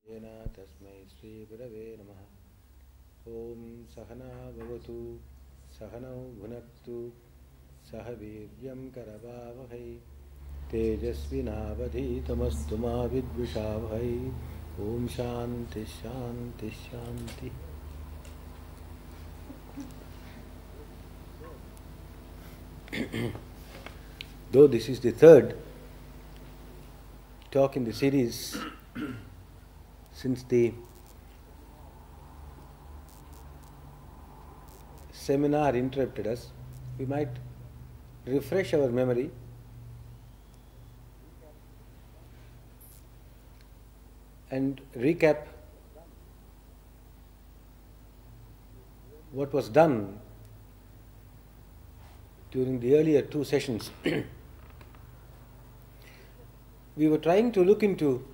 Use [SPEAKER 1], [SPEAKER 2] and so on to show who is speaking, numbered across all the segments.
[SPEAKER 1] तस्मै श्री गुरवे नमः। ओम सहना भवतु सहनौ भुनक्तु सह वीर्यं करवावहै तेजस्विनावधीतमस्तु मा विद्विषावहै। ओम शांति शांति शांति। Though this is the third talk in the series, since the seminar interrupted us, we might refresh our memory and recap what was done during the earlier two sessions. We were trying to look into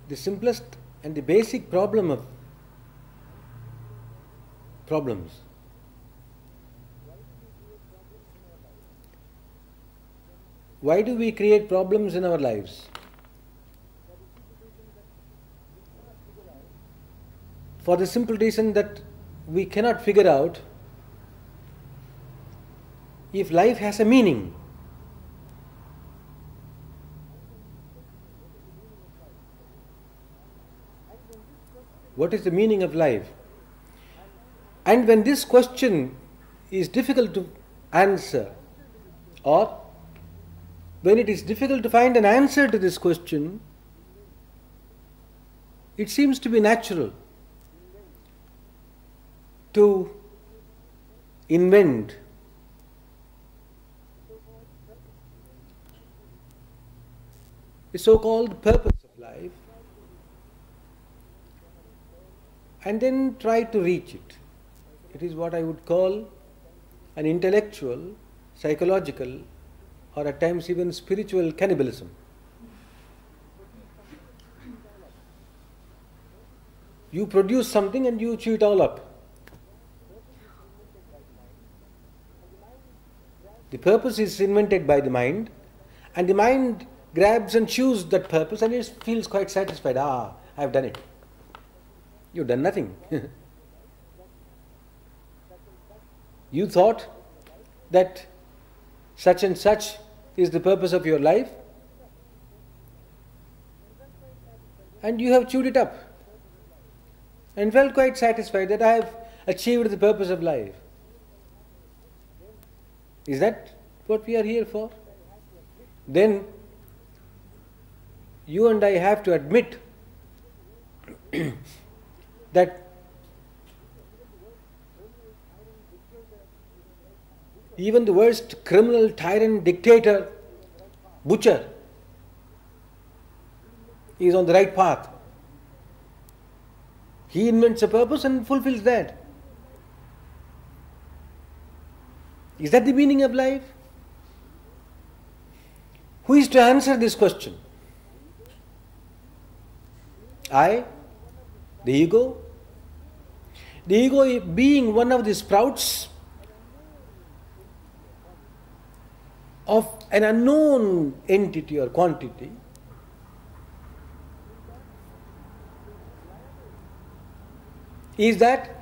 [SPEAKER 1] the simplest and the basic problem of problems. Why do we create problems in our lives? For the simple reason that we cannot figure out if life has a meaning. What is the meaning of life? And when this question is difficult to answer, or when it is difficult to find an answer to this question, it seems to be natural to invent the so-called purpose of life and then try to reach it. It is what I would call an intellectual, psychological, or at times even spiritual cannibalism. You produce something and you chew it all up. The purpose is invented by the mind, and the mind grabs and chews that purpose and it feels quite satisfied. I have done it. You've done nothing. You thought that such and such is the purpose of your life, and you have chewed it up and felt quite satisfied that I have achieved the purpose of life. Is that what we are here for? Then you and I have to admit that even the worst criminal, tyrant, dictator, butcher is on the right path. He invents a purpose and fulfills that. Is that the meaning of life? Who is to answer this question? I? The ego? The ego being one of the sprouts of an unknown entity or quantity, is that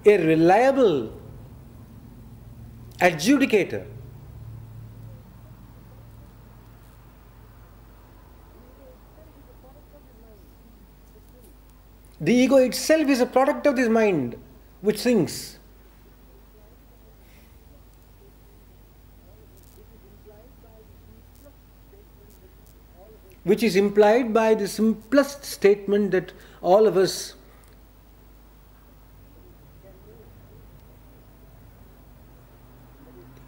[SPEAKER 1] a reliable adjudicator? The ego itself is a product of this mind which thinks. Which is implied by the simplest statement that all of us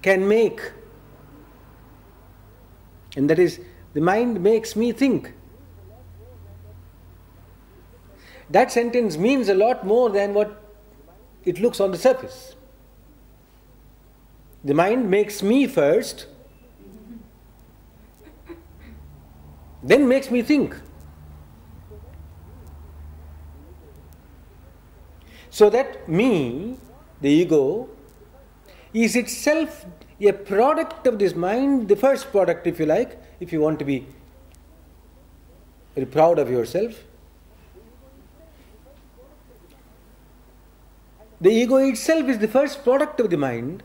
[SPEAKER 1] can make. And that is, the mind makes me think. That sentence means a lot more than what it looks on the surface. The mind makes me first, then makes me think. So that me, the ego, is itself a product of this mind, the first product, if you like, if you want to be very proud of yourself. The ego itself is the first product of the mind.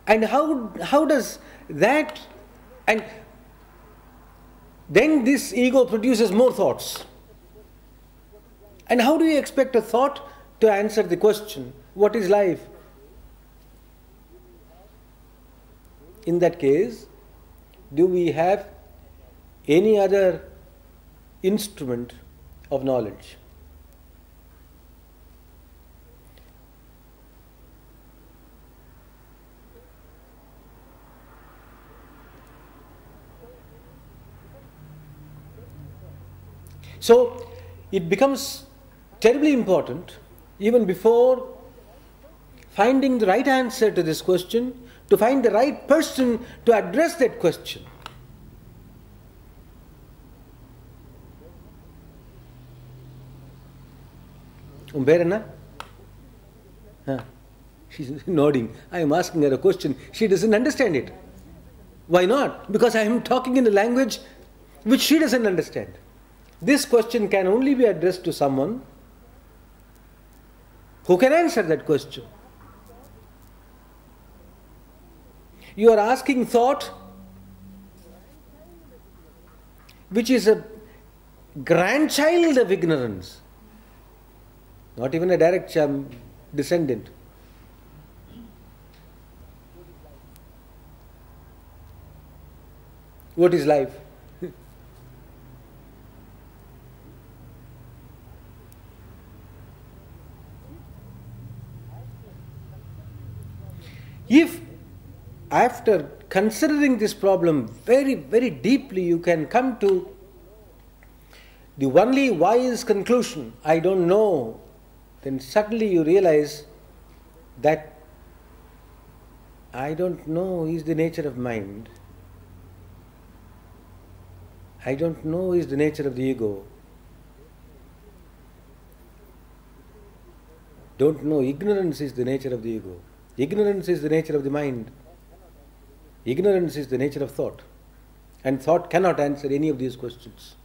[SPEAKER 1] And how does that, and then this ego produces more thoughts. And how do you expect a thought to answer the question, what is life? In that case, do we have any other instrument of knowledge? So, it becomes terribly important, even before finding the right answer to this question, to find the right person to address that question. Umberana? She's nodding. I am asking her a question. She doesn't understand it. Why not? Because I am talking in a language which she doesn't understand. This question can only be addressed to someone who can answer that question. You are asking thought which is a grandchild of ignorance, not even a direct descendant. What is life? If after considering this problem very, very deeply, you can come to the only wise conclusion, I don't know, then suddenly you realize that I don't know is the nature of mind. I don't know is the nature of the ego. Don't know, ignorance is the nature of the ego. Ignorance is the nature of the mind. Ignorance is the nature of thought. And thought cannot answer any of these questions.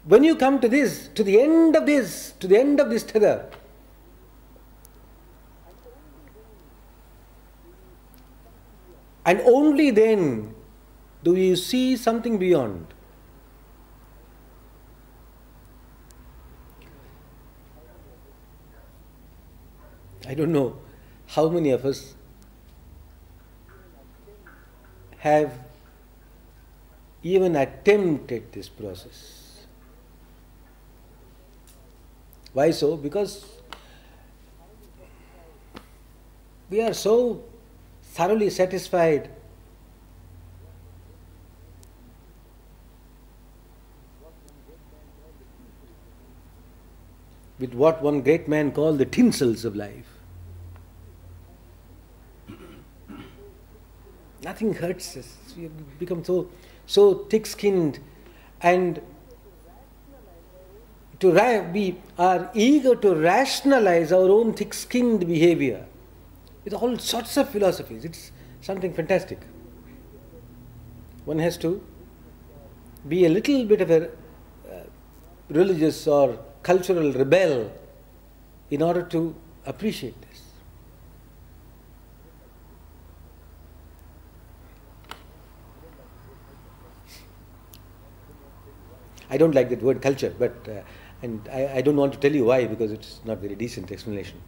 [SPEAKER 1] When you come to this, to the end of this tether, and only then do you see something beyond. I don't know how many of us have even attempted this process. Why so? Because we are so thoroughly satisfied with what one great man called the tinsels of life. Nothing hurts us. We have become so thick-skinned, and we are eager to rationalize our own thick-skinned behavior with all sorts of philosophies. It's something fantastic. One has to be a little bit of a religious or cultural rebel in order to appreciate this. I don't like that word culture, but and I don't want to tell you why, because it's not very decent explanation.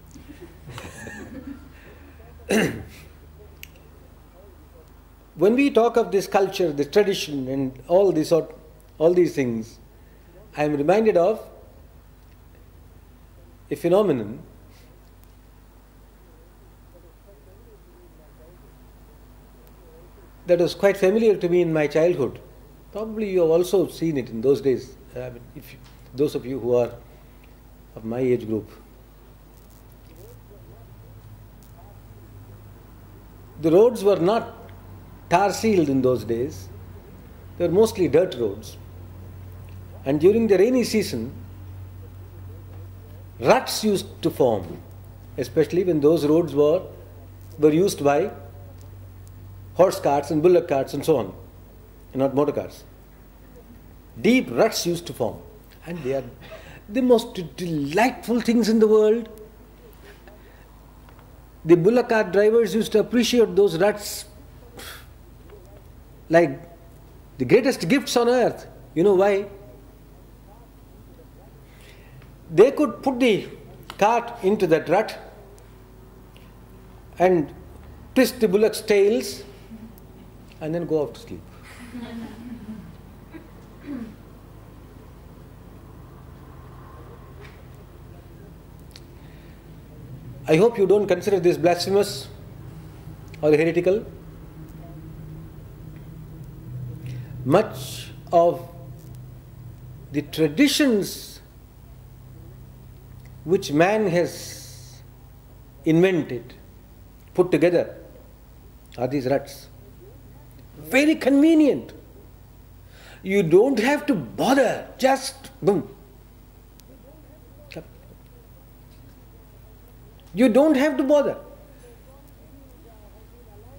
[SPEAKER 1] When we talk of this culture, this tradition, and all these things, I am reminded of a phenomenon that was quite familiar to me in my childhood. Probably you have also seen it in those days. Those of you who are of my age group. The roads were not tar sealed in those days. They were mostly dirt roads. And during the rainy season, ruts used to form. especially when those roads were used by horse carts and bullock carts and so on, and not motor cars. Deep ruts used to form, and they are the most delightful things in the world. The bullock cart drivers used to appreciate those ruts like the greatest gifts on earth. You know why? They could put the cart into that rut and twist the bullock's tails and then go off to sleep. I hope you don't consider this blasphemous or heretical. Much of the traditions which man has invented, put together, are these ruts. Very convenient. You don't have to bother, just boom. You don't have to bother.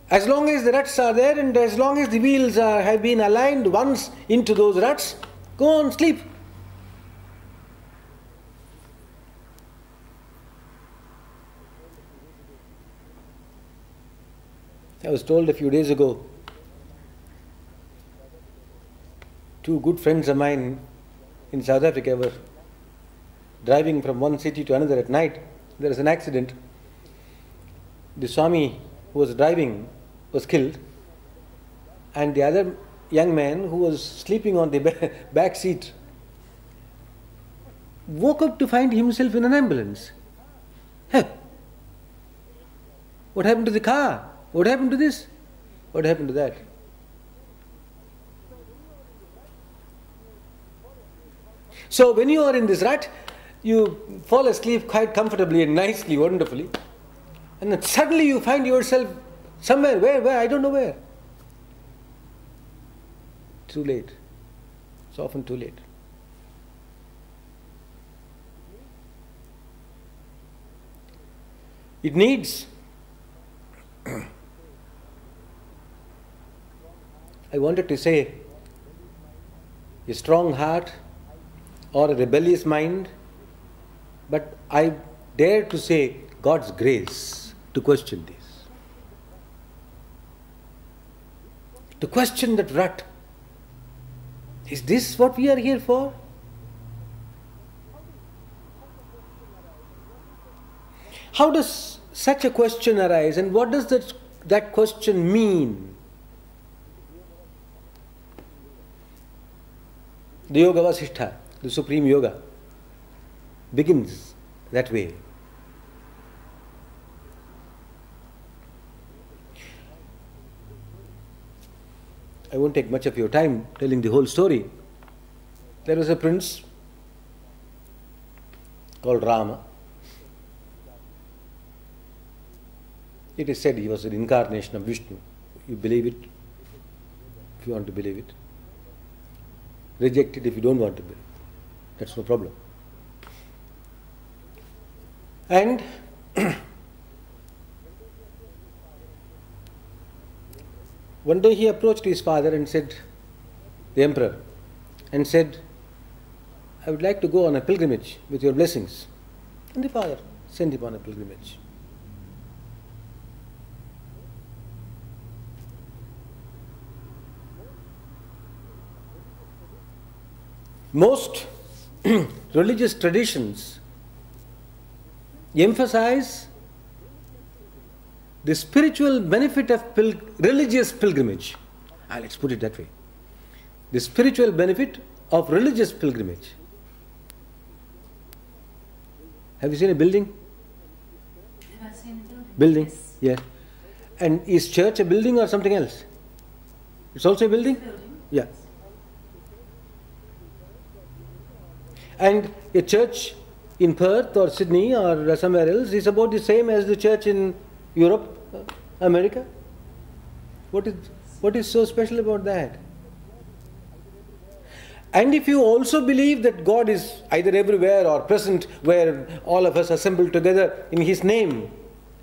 [SPEAKER 1] As long as the ruts are there and as long as the wheels have been aligned once into those ruts, go on, sleep. I was told a few days ago, two good friends of mine in South Africa were driving from one city to another at night. There was an accident. The Swami who was driving was killed, and the other young man who was sleeping on the back seat woke up to find himself in an ambulance. Hey, what happened to the car? What happened to this? What happened to that? So when you are in this rut, you fall asleep quite comfortably and nicely, wonderfully, and then suddenly you find yourself somewhere, where, I don't know where. Too late. It's often too late. It needs I wanted to say a strong heart or a rebellious mind, but I dare to say God's grace to question this. To question that rut. Is this what we are here for? How does such a question arise, and what does that question mean? The Yoga-Vasistha, the supreme yoga, begins that way. I won't take much of your time telling the whole story. There was a prince called Rama. It is said he was an incarnation of Vishnu. You believe it if you want to believe it. Reject it if you don't want to believe it. That's no problem. And one day he approached his father and said, the emperor, and said, I would like to go on a pilgrimage with your blessings. And the father sent him on a pilgrimage. Most religious traditions emphasize the spiritual benefit of religious pilgrimage. Let's put it that way. The spiritual benefit of religious pilgrimage. Have you seen a building?
[SPEAKER 2] Have I seen a building?
[SPEAKER 1] Building,
[SPEAKER 2] Yes.
[SPEAKER 1] yeah. And is church a building or something else? It's also a building?
[SPEAKER 2] Building.
[SPEAKER 1] Yeah. And a church in Perth or Sydney or somewhere else is about the same as the church in Europe, America. What is so special about that? And if you also believe that God is either everywhere or present where all of us assembled together in His name,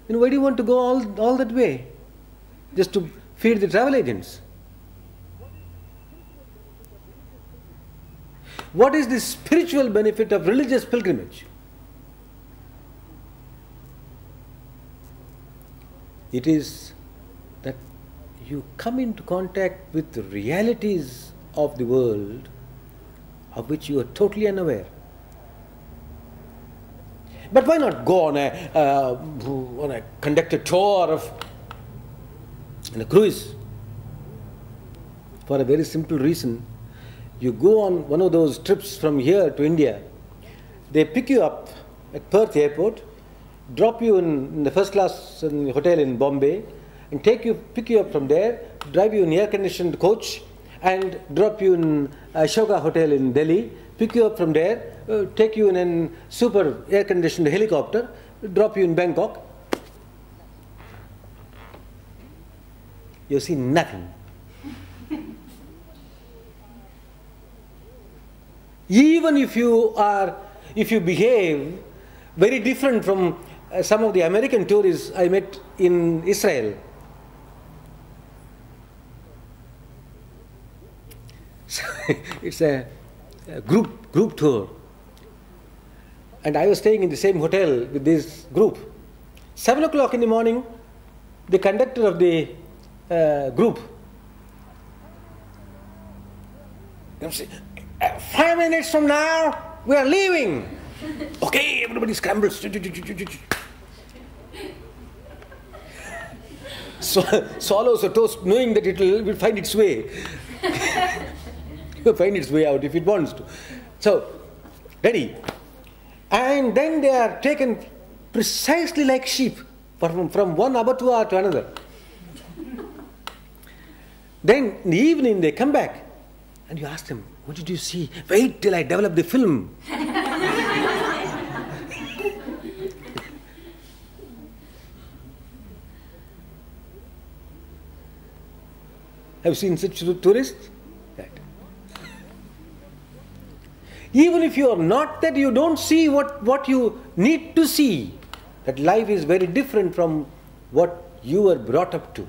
[SPEAKER 1] then why do you want to go all that way? Just to feed the travel agents? What is the spiritual benefit of religious pilgrimage? It is that you come into contact with the realities of the world of which you are totally unaware. But why not go on a conducted tour on a cruise? For a very simple reason. You go on one of those trips from here to India, they pick you up at Perth airport, drop you in the first class hotel in Bombay, and pick you up from there, drive you in air-conditioned coach, and drop you in Ashoka Hotel in Delhi, pick you up from there, take you in a super air-conditioned helicopter, drop you in Bangkok. You see nothing. Even if you behave very different from some of the American tourists I met in Israel. It's a group tour. And I was staying in the same hotel with this group. 7 o'clock in the morning, the conductor of the group, 5 minutes from now, we are leaving. Okay, everybody scrambles. Swallows a toast knowing that it will find its way. It will find its way out if it wants to. So, ready. And then they are taken precisely like sheep from one abattoir to another. Then in the evening they come back and you ask them, what did you see? Wait till I develop the film. Have you seen such tourists? Right. Even if you are not that, you don't see what you need to see. That life is very different from what you were brought up to.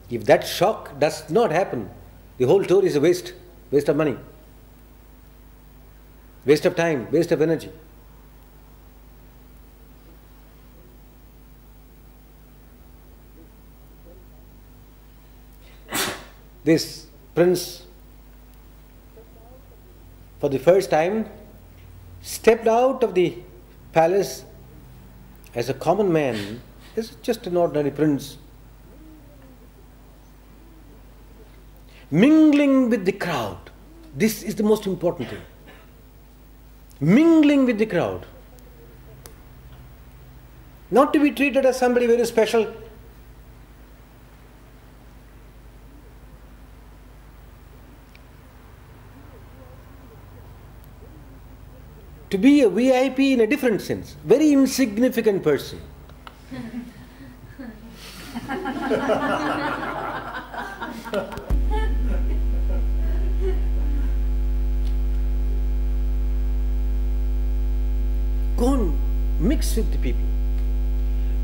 [SPEAKER 1] If that shock does not happen, the whole tour is a waste of money, waste of time, waste of energy. This prince, for the first time, stepped out of the palace as a common man, as just an ordinary prince, mingling with the crowd. This is the most important thing. Mingling with the crowd. Not to be treated as somebody very special. To be a VIP in a different sense. Very insignificant person. Go and mix with the people.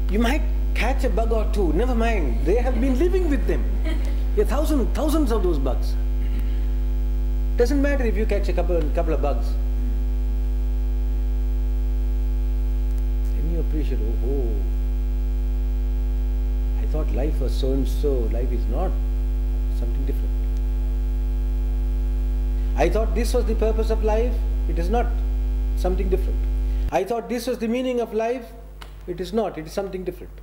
[SPEAKER 1] You might catch a bug or two, never mind. They have been living with them. There are thousands of those bugs. Doesn't matter if you catch a couple of bugs. Then you appreciate, oh, I thought life was so and so. Life is not. Something different. I thought this was the purpose of life. It is not. Something different. I thought this was the meaning of life. It is not. It is something different.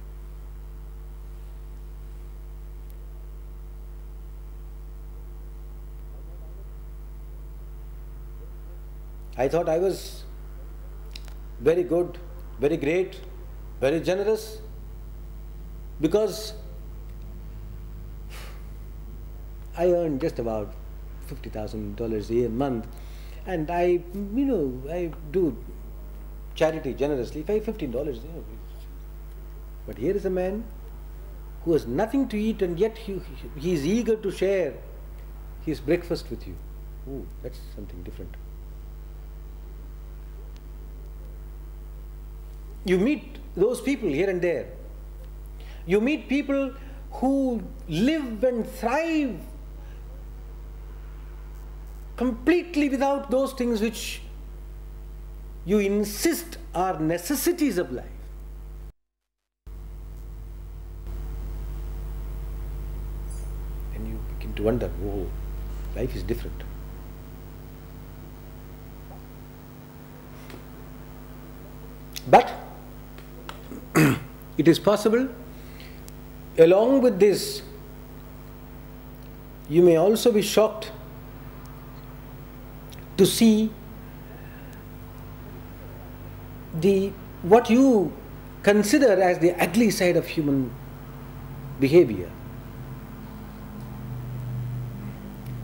[SPEAKER 1] I thought I was very good, very great, very generous, because I earned just about $50,000 a month, and I do charity generously, $15. But here is a man who has nothing to eat, and yet he is eager to share his breakfast with you. Ooh, that's something different. You meet those people here and there. You meet people who live and thrive completely without those things which you insist are necessities of life. And you begin to wonder, oh, life is different. But it is possible, along with this, you may also be shocked to see what you consider as the ugly side of human behavior.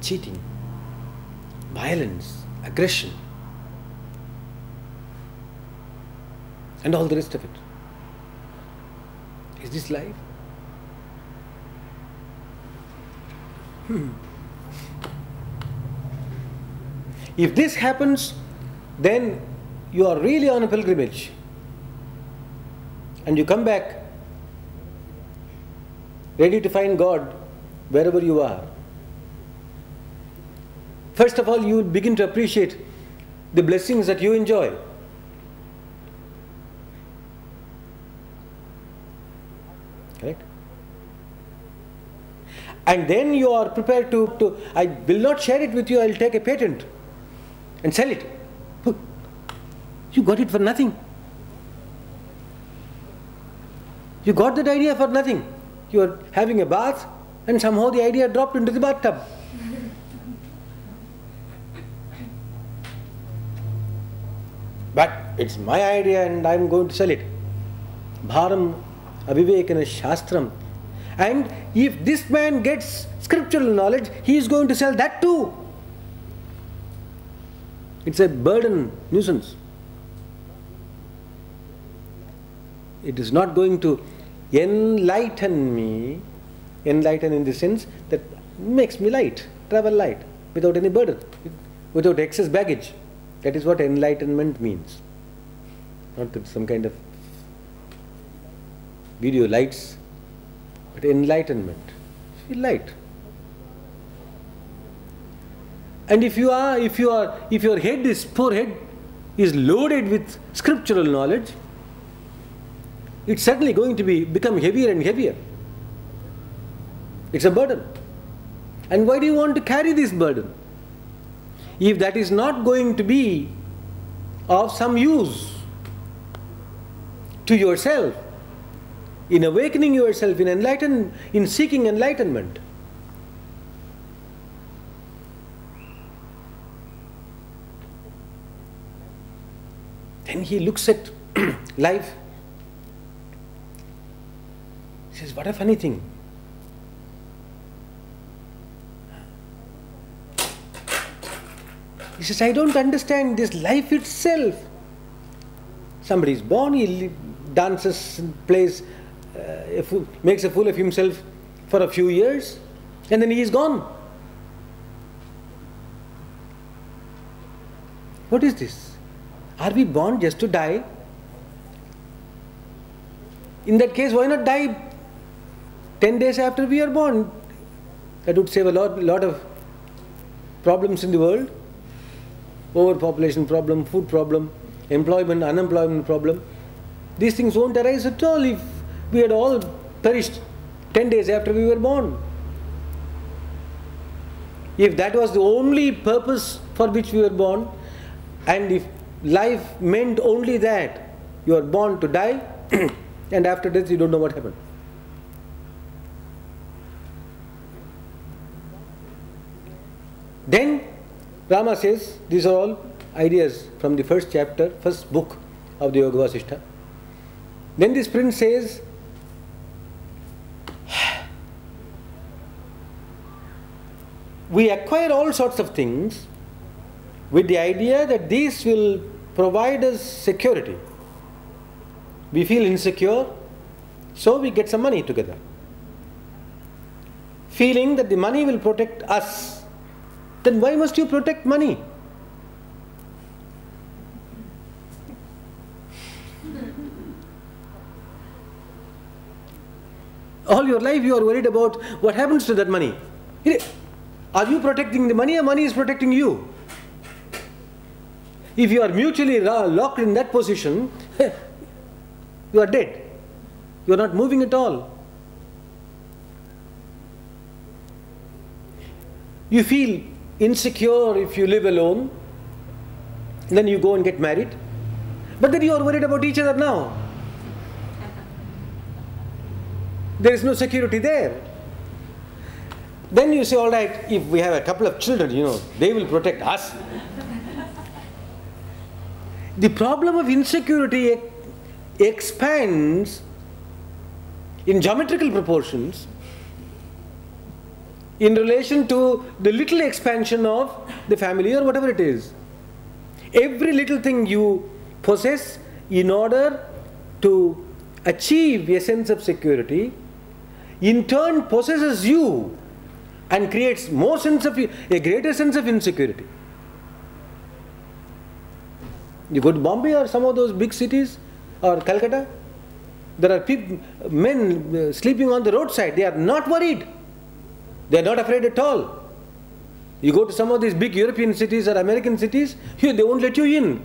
[SPEAKER 1] Cheating, violence, aggression, and all the rest of it. Is this life? If this happens, then you are really on a pilgrimage, and you come back ready to find God wherever you are. First of all, you begin to appreciate the blessings that you enjoy. Correct? And then you are prepared to I will not share it with you, I will take a patent and sell it. You got it for nothing. You got that idea for nothing. You are having a bath and somehow the idea dropped into the bathtub. But it's my idea and I am going to sell it. Bharam avivekana shastram. And if this man gets scriptural knowledge, he is going to sell that too. It's a burden, nuisance. It is not going to enlighten me, enlighten in the sense that makes me light, travel light, without any burden, without excess baggage. That is what enlightenment means. Not that some kind of video lights, but enlightenment. Feel light. And if your head forehead is loaded with scriptural knowledge, it's certainly going to become heavier and heavier. It's a burden. And why do you want to carry this burden? If that is not going to be of some use to yourself, in awakening yourself, in seeking enlightenment, then he looks at life. He says, what a funny thing. He says, I don't understand this life itself. Somebody is born, he dances, plays, makes a fool of himself for a few years, and then he is gone. What is this? Are we born just to die? In that case, why not die 10 days after we are born? That would save a lot of problems in the world. Overpopulation problem, food problem, employment, unemployment problem. These things won't arise at all if we had all perished 10 days after we were born. If that was the only purpose for which we were born, and if life meant only that, you are born to die, and after death you don't know what happened. Then Rama says, these are all ideas from the first chapter, first book of the Yoga-Vasistha. Then this prince says, we acquire all sorts of things with the idea that these will provide us security. We feel insecure, so we get some money together, feeling that the money will protect us. Then why must you protect money? All your life you are worried about what happens to that money. Are you protecting the money or money is protecting you? If you are mutually locked in that position, you are dead. You are not moving at all. You feel insecure if you live alone, then you go and get married. But then you are worried about each other now. There is no security there. Then you say, all right, if we have a couple of children, they will protect us. The problem of insecurity expands in geometrical proportions in relation to the little expansion of the family or whatever it is. Every little thing you possess in order to achieve a sense of security in turn possesses you and creates a greater sense of insecurity. You go to Bombay or some of those big cities or Calcutta, there are men sleeping on the roadside. They are not worried. They are not afraid at all. You go to some of these big European cities or American cities, they won't let you in.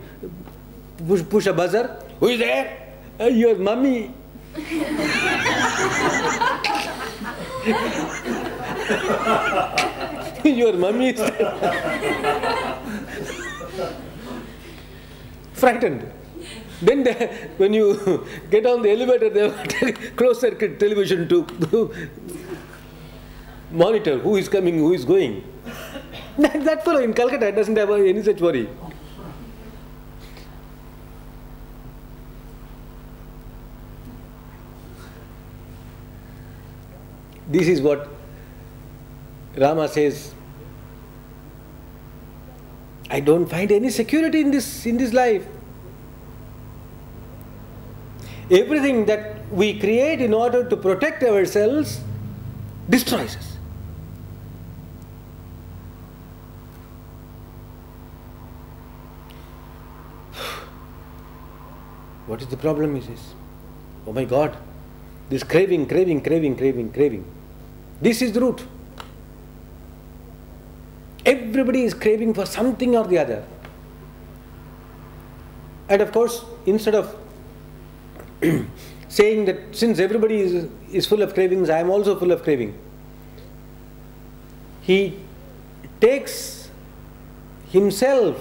[SPEAKER 1] Push a buzzer. Who is there? Your mummy. Your mummy is there. Frightened. Then when you get on the elevator, they have closed circuit television to monitor who is coming, who is going. That fellow in Calcutta doesn't have any such worry. This is what Rama says. I don't find any security in this life. Everything that we create in order to protect ourselves destroys us. What is the problem, he says? Oh my God, this craving. This is the root. Everybody is craving for something or the other. And of course, instead of saying that since everybody is full of cravings, I am also full of craving, he takes himself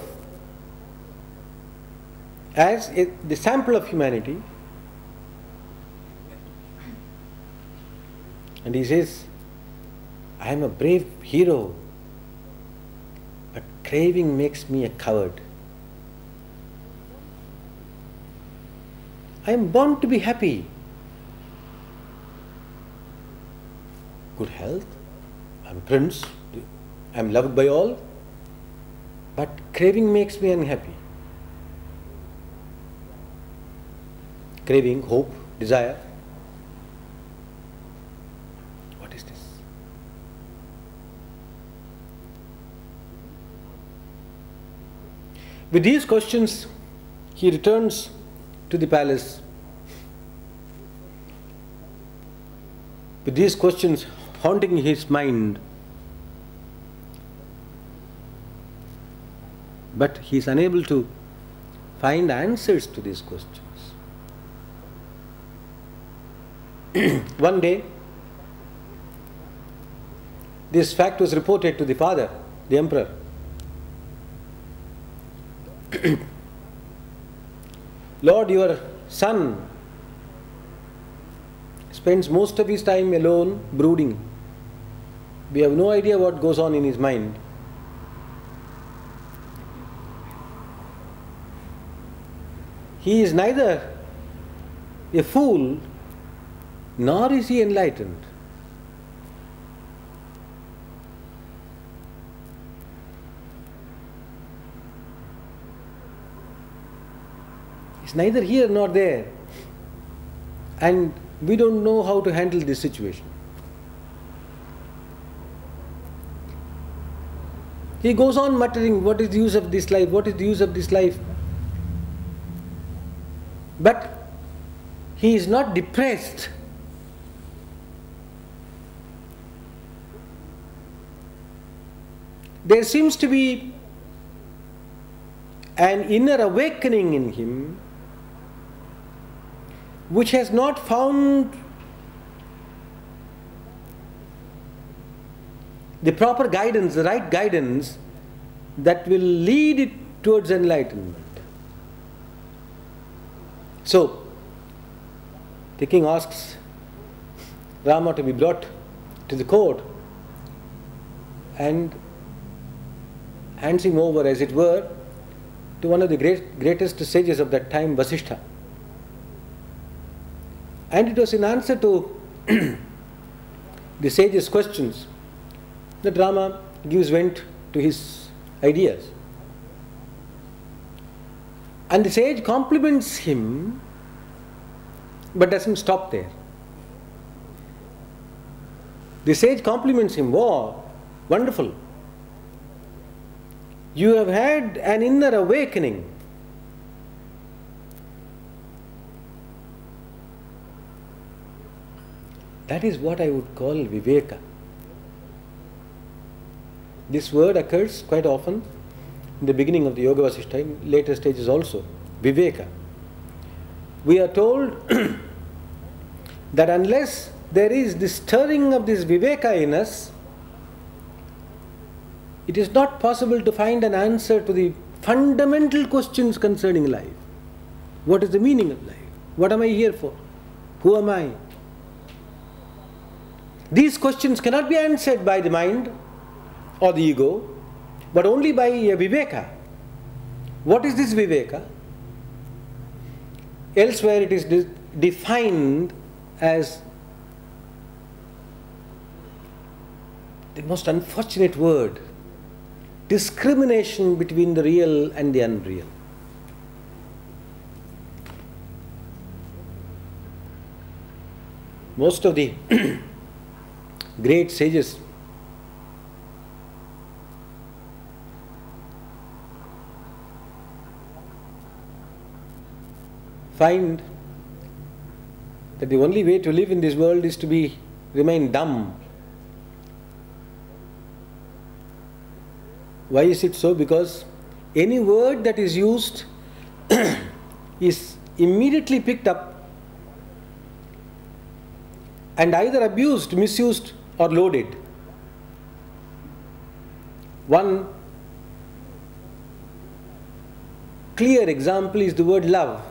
[SPEAKER 1] as the sample of humanity, and he says, I am a brave hero, but craving makes me a coward. I am born to be happy. Good health, I am a prince, I am loved by all, but craving makes me unhappy. Craving, hope, desire. What is this? With these questions, he returns to the palace. With these questions haunting his mind, but he is unable to find answers to these questions. One day, this fact was reported to the father, the emperor. Lord, your son spends most of his time alone brooding. We have no idea what goes on in his mind. He is neither a fool nor is he enlightened. It's neither here nor there. And we don't know how to handle this situation. He goes on muttering, what is the use of this life? What is the use of this life? But he is not depressed. There seems to be an inner awakening in him which has not found the proper guidance, the right guidance that will lead it towards enlightenment. So, the king asks Rama to be brought to the court and hands him over, as it were, to one of the greatest sages of that time, Vasistha. And it was in answer to the sage's questions that Rama gives vent to his ideas. And the sage compliments him, but doesn't stop there. The sage compliments him, wow, wonderful. You have had an inner awakening. That is what I would call viveka. This word occurs quite often in the beginning of the Yoga-Vasistha, in later stages also, viveka. We are told that unless there is the stirring of this viveka in us, it is not possible to find an answer to the fundamental questions concerning life. What is the meaning of life? What am I here for? Who am I? These questions cannot be answered by the mind or the ego, but only by a viveka. What is this viveka? Elsewhere it is defined as the most unfortunate word: discrimination between the real and the unreal. Most of the great sages find that the only way to live in this world is to remain dumb. Why is it so? Because any word that is used is immediately picked up and either abused, misused, or loaded. One clear example is the word love.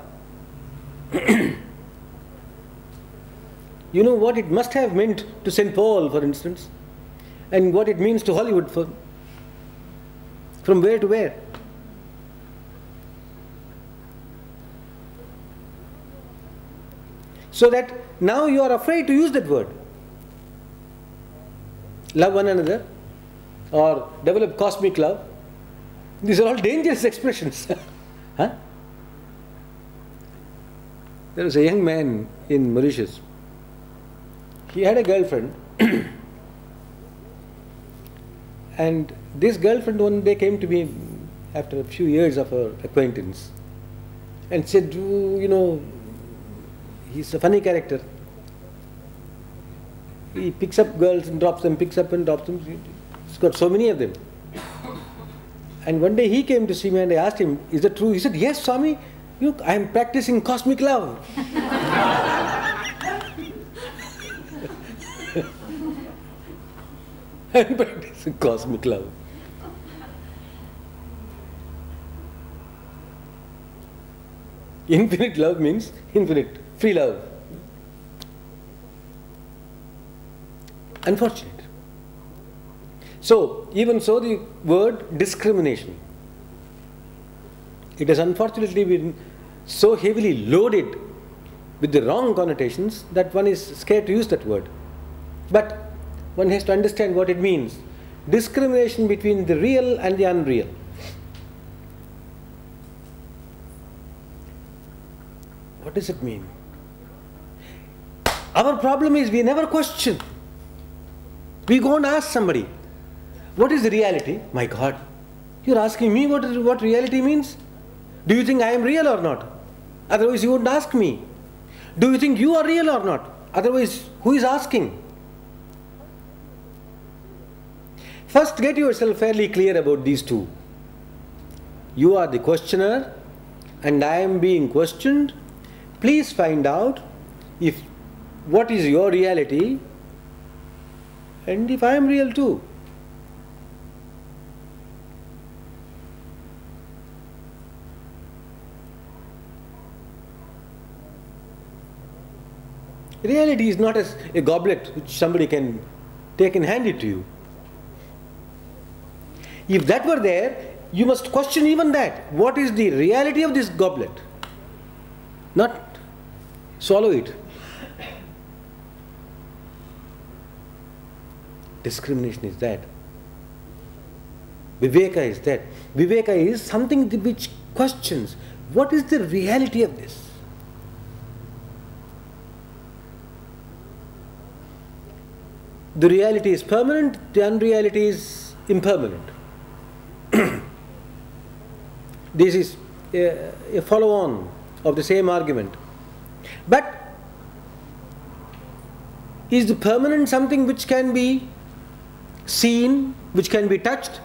[SPEAKER 1] You know what it must have meant to St. Paul, for instance, and what it means to Hollywood, from where to where. So that now you are afraid to use that word. Love one another or develop cosmic love. These are all dangerous expressions. Huh? There was a young man in Mauritius. He had a girlfriend and this girlfriend one day came to me after a few years of our acquaintance and said, you know, he's a funny character. He picks up girls and drops them, picks up and drops them. He's got so many of them. And one day he came to see me and I asked him, is that true? He said, yes, Swami, look, I am practicing cosmic love. I am practicing cosmic love. Infinite love means infinite, free love. Unfortunate. So, even so, the word discrimination, it has unfortunately been so heavily loaded with the wrong connotations that one is scared to use that word. But one has to understand what it means. Discrimination between the real and the unreal. does it mean? Our problem is we never question. We go and ask somebody, what is the reality? My God, you're asking me what reality means? Do you think I am real or not? Otherwise you wouldn't ask me. Do you think you are real or not? Otherwise, who is asking? First, get yourself fairly clear about these two. You are the questioner and I am being questioned. Please find out what is your reality and if I am real too. Reality is not as a goblet which somebody can take and hand it to you. If that were there, you must question even that. What is the reality of this goblet? Not swallow it. Discrimination is that. Viveka is that. Viveka is something which questions, what is the reality of this? The reality is permanent, the unreality is impermanent. This is a follow-on of the same argument. But is the permanent something which can be seen, which can be touched?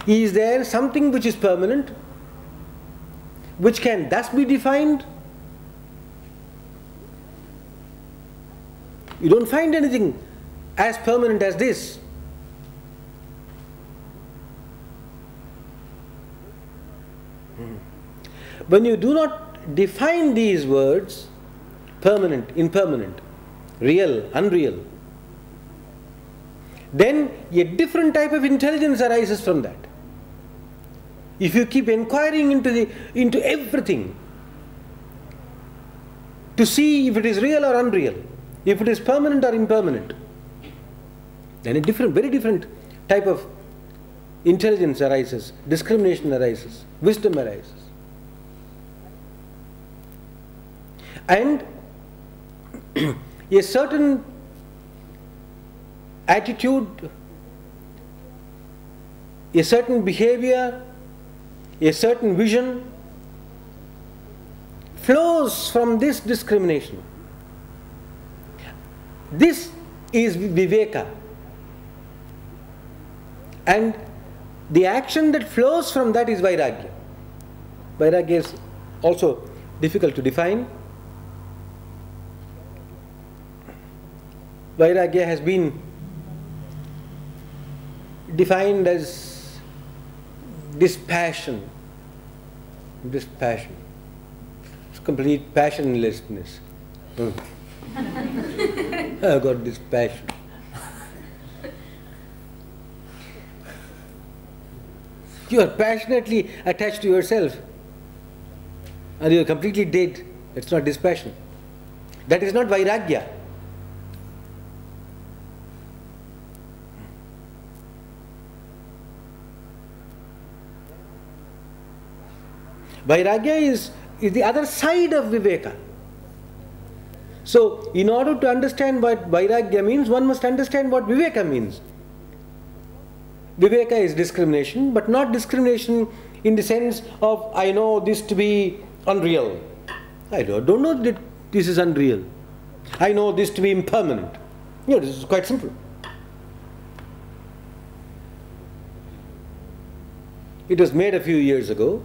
[SPEAKER 1] Is there something which is permanent, which can thus be defined? You don't find anything as permanent as this. When you do not define these words, permanent, impermanent, real, unreal, then a different type of intelligence arises from that. If you keep inquiring into everything to see if it is real or unreal, if it is permanent or impermanent, then a very different type of intelligence arises, discrimination arises, wisdom arises. And a certain attitude, a certain behavior, a certain vision flows from this discrimination. This is viveka. And the action that flows from that is vairagya. Vairagya is also difficult to define. Vairagya has been defined as dispassion. Dispassion. It's complete passionlessness. I've got dispassion. You are passionately attached to yourself and you are completely dead. It's not dispassion. That is not vairagya. Vairagya is the other side of viveka. So, in order to understand what vairagya means, one must understand what viveka means. Viveka is discrimination, but not discrimination in the sense of I know this to be unreal. I don't know that this is unreal. I know this to be impermanent. This is quite simple. It was made a few years ago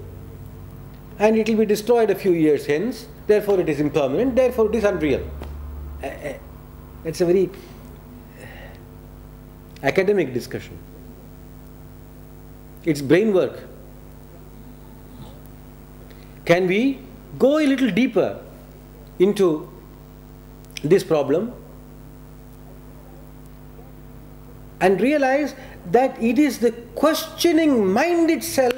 [SPEAKER 1] and it will be destroyed a few years hence, therefore it is impermanent, therefore it is unreal. It's a very academic discussion. It's brain work. Can we go a little deeper into this problem and realize that it is the questioning mind itself,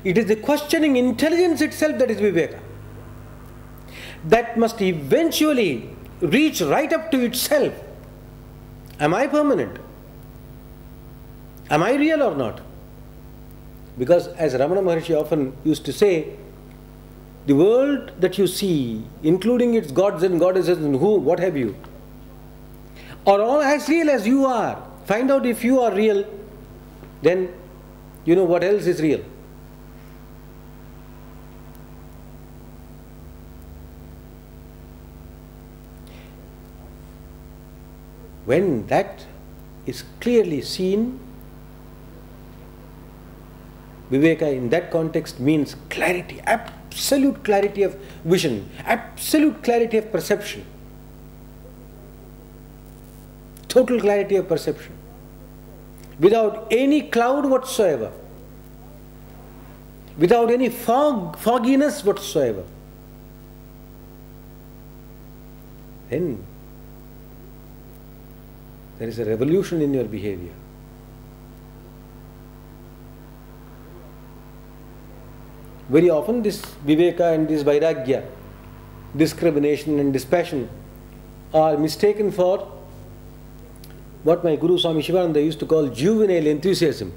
[SPEAKER 1] it is the questioning intelligence itself that is viveka, that must eventually reach right up to itself. Am I permanent? Am I real or not? Because as Ramana Maharshi often used to say, the world that you see, including its gods and goddesses and what have you, are all as real as you are. Find out if you are real, then you know what else is real. When that is clearly seen, Viveka in that context means clarity, absolute clarity of vision, absolute clarity of perception, total clarity of perception, without any cloud whatsoever, without any fogginess whatsoever. Then there is a revolution in your behavior. Very often this Viveka and this Vairagya, discrimination and dispassion, are mistaken for what my Guru Swami Shivananda used to call juvenile enthusiasm.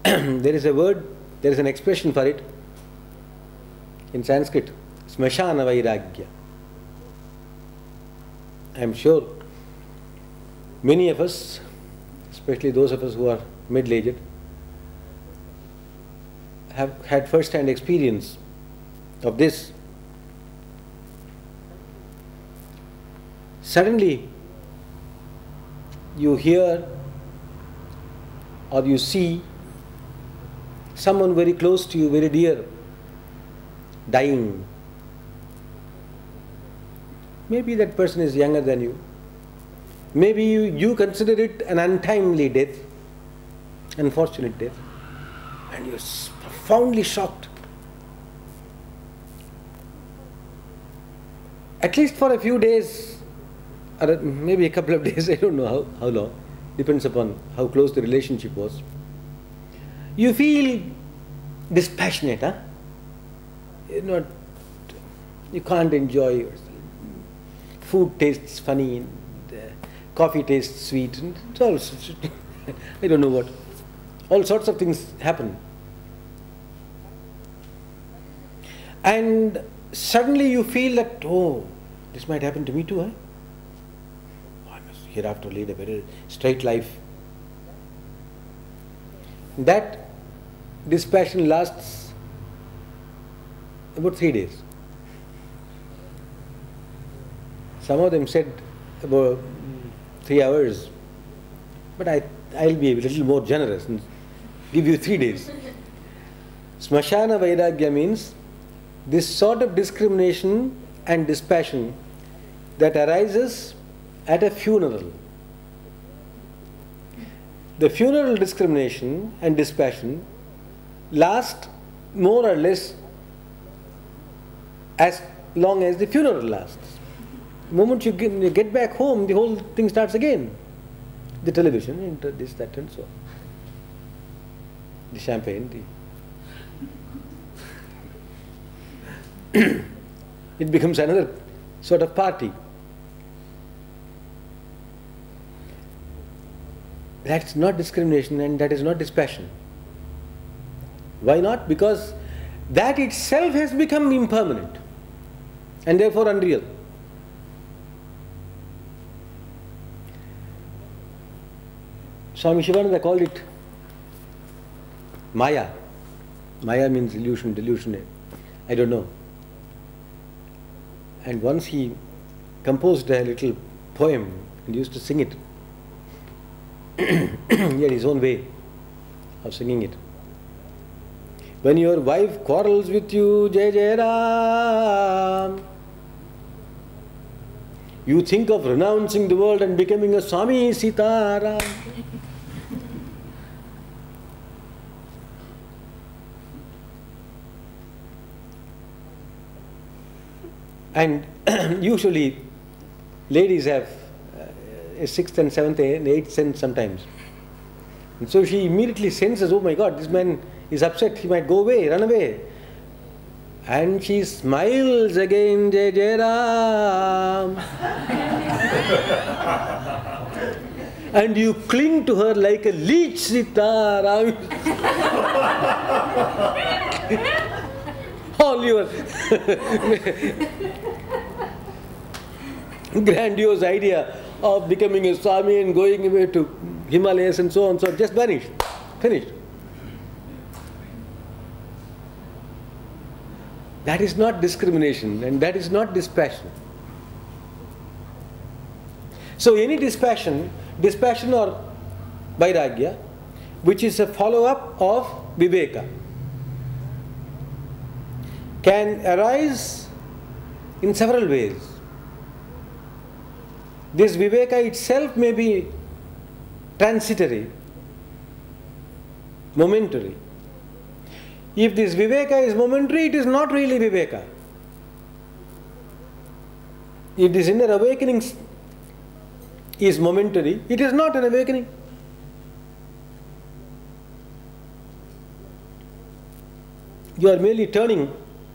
[SPEAKER 1] There is a word, there is an expression for it in Sanskrit, smashana vairagya. I am sure many of us, especially those of us who are middle-aged, have had first-hand experience of this. Suddenly, you hear or you see someone very close to you, very dear, dying. Maybe that person is younger than you. Maybe you consider it an untimely death, unfortunate death, and you're profoundly shocked. At least for a few days, or maybe a couple of days, I don't know how long, depends upon how close the relationship was. You feel dispassionate, huh? You can't enjoy yourself. Food tastes funny, and coffee tastes sweet, and it's all, I don't know what. All sorts of things happen. And suddenly you feel that, oh, this might happen to me too, huh? I must hereafter lead a very straight life. That dispassion lasts about 3 days. Some of them said about 3 hours, but I'll be a little more generous and give you 3 days. Smashana Vairagya means this sort of discrimination and dispassion that arises at a funeral. The funeral discrimination and dispassion last more or less as long as the funeral lasts. The moment you get back home, the whole thing starts again. The television, and this, that, and so on. The champagne, it becomes another sort of party. That's not discrimination and that is not dispassion. Why not? Because that itself has become impermanent and therefore unreal. Swami Shivananda called it Maya. Maya means illusion, delusion, I don't know. And once he composed a little poem and used to sing it. He had his own way of singing it. When your wife quarrels with you, Jai Jai Ram, you think of renouncing the world and becoming a Swami Sitaram. And usually ladies have a sixth and seventh and eighth sense sometimes. And so she immediately senses, oh my God, this man is upset, he might go away, run away. And she smiles again, Jai Jai Ram. and you cling to her like a leech, Sita Ram. All your grandiose idea of becoming a Swami and going away to Himalayas and so on, so just vanished, finished. That is not discrimination, and that is not dispassion. So any dispassion or vairagya, which is a follow-up of viveka, can arise in several ways. This viveka itself may be transitory, momentary. If this viveka is momentary, it is not really viveka. If this inner awakening is momentary, it is not an awakening. You are merely turning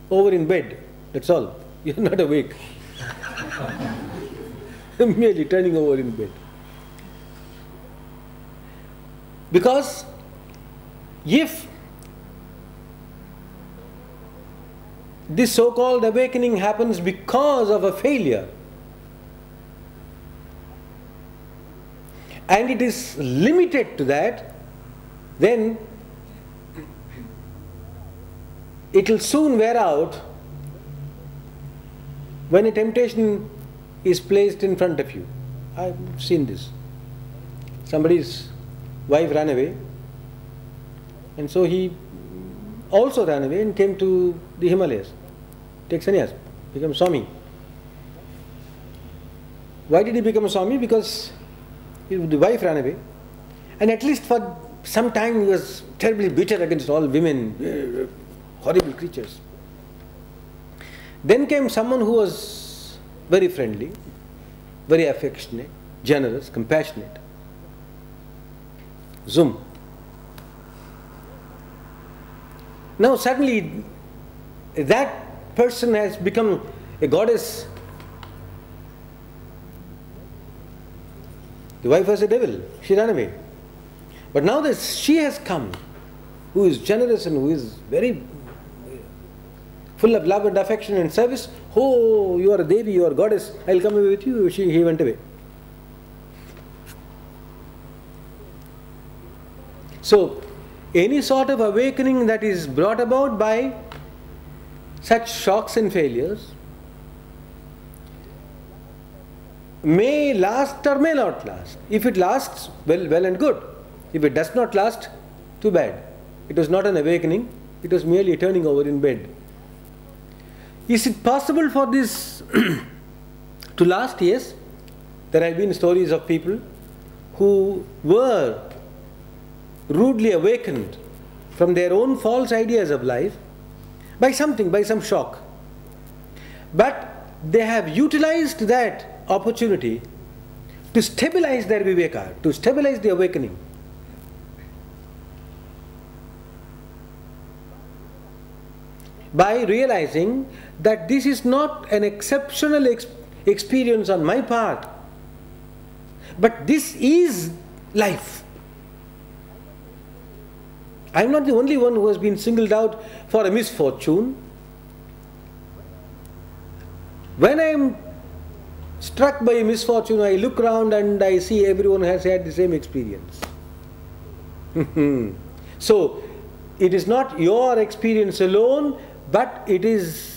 [SPEAKER 1] over in bed, that's all. You are not awake. Merely turning over in bed. Because if this so-called awakening happens because of a failure, and it is limited to that, then it will soon wear out when a temptation is placed in front of you. I've seen this. Somebody's wife ran away, and so he also ran away and came to the Himalayas, take sannyas, become Swami. Why did he become a Swami? Because the wife ran away, and at least for some time he was terribly bitter against all women, horrible creatures. Then came someone who was very friendly, very affectionate, generous, compassionate. Zoom. Now suddenly that person has become a goddess. The wife was a devil, she ran away. But now that she has come, who is generous and who is very full of love and affection and service, oh, you are a Devi, you are a goddess, I will come away with you. He went away. So, any sort of awakening that is brought about by such shocks and failures may last or may not last. If it lasts, well and good. If it does not last, too bad. It was not an awakening, it was merely turning over in bed. Is it possible for this to last? Yes. There have been stories of people who were rudely awakened from their own false ideas of life by something, by some shock. But they have utilized that opportunity to stabilize their viveka, to stabilize the awakening. By realizing that this is not an exceptional experience on my part, but this is life. I am not the only one who has been singled out for a misfortune. When I am struck by a misfortune, I look around and I see everyone has had the same experience. So, it is not your experience alone, but it is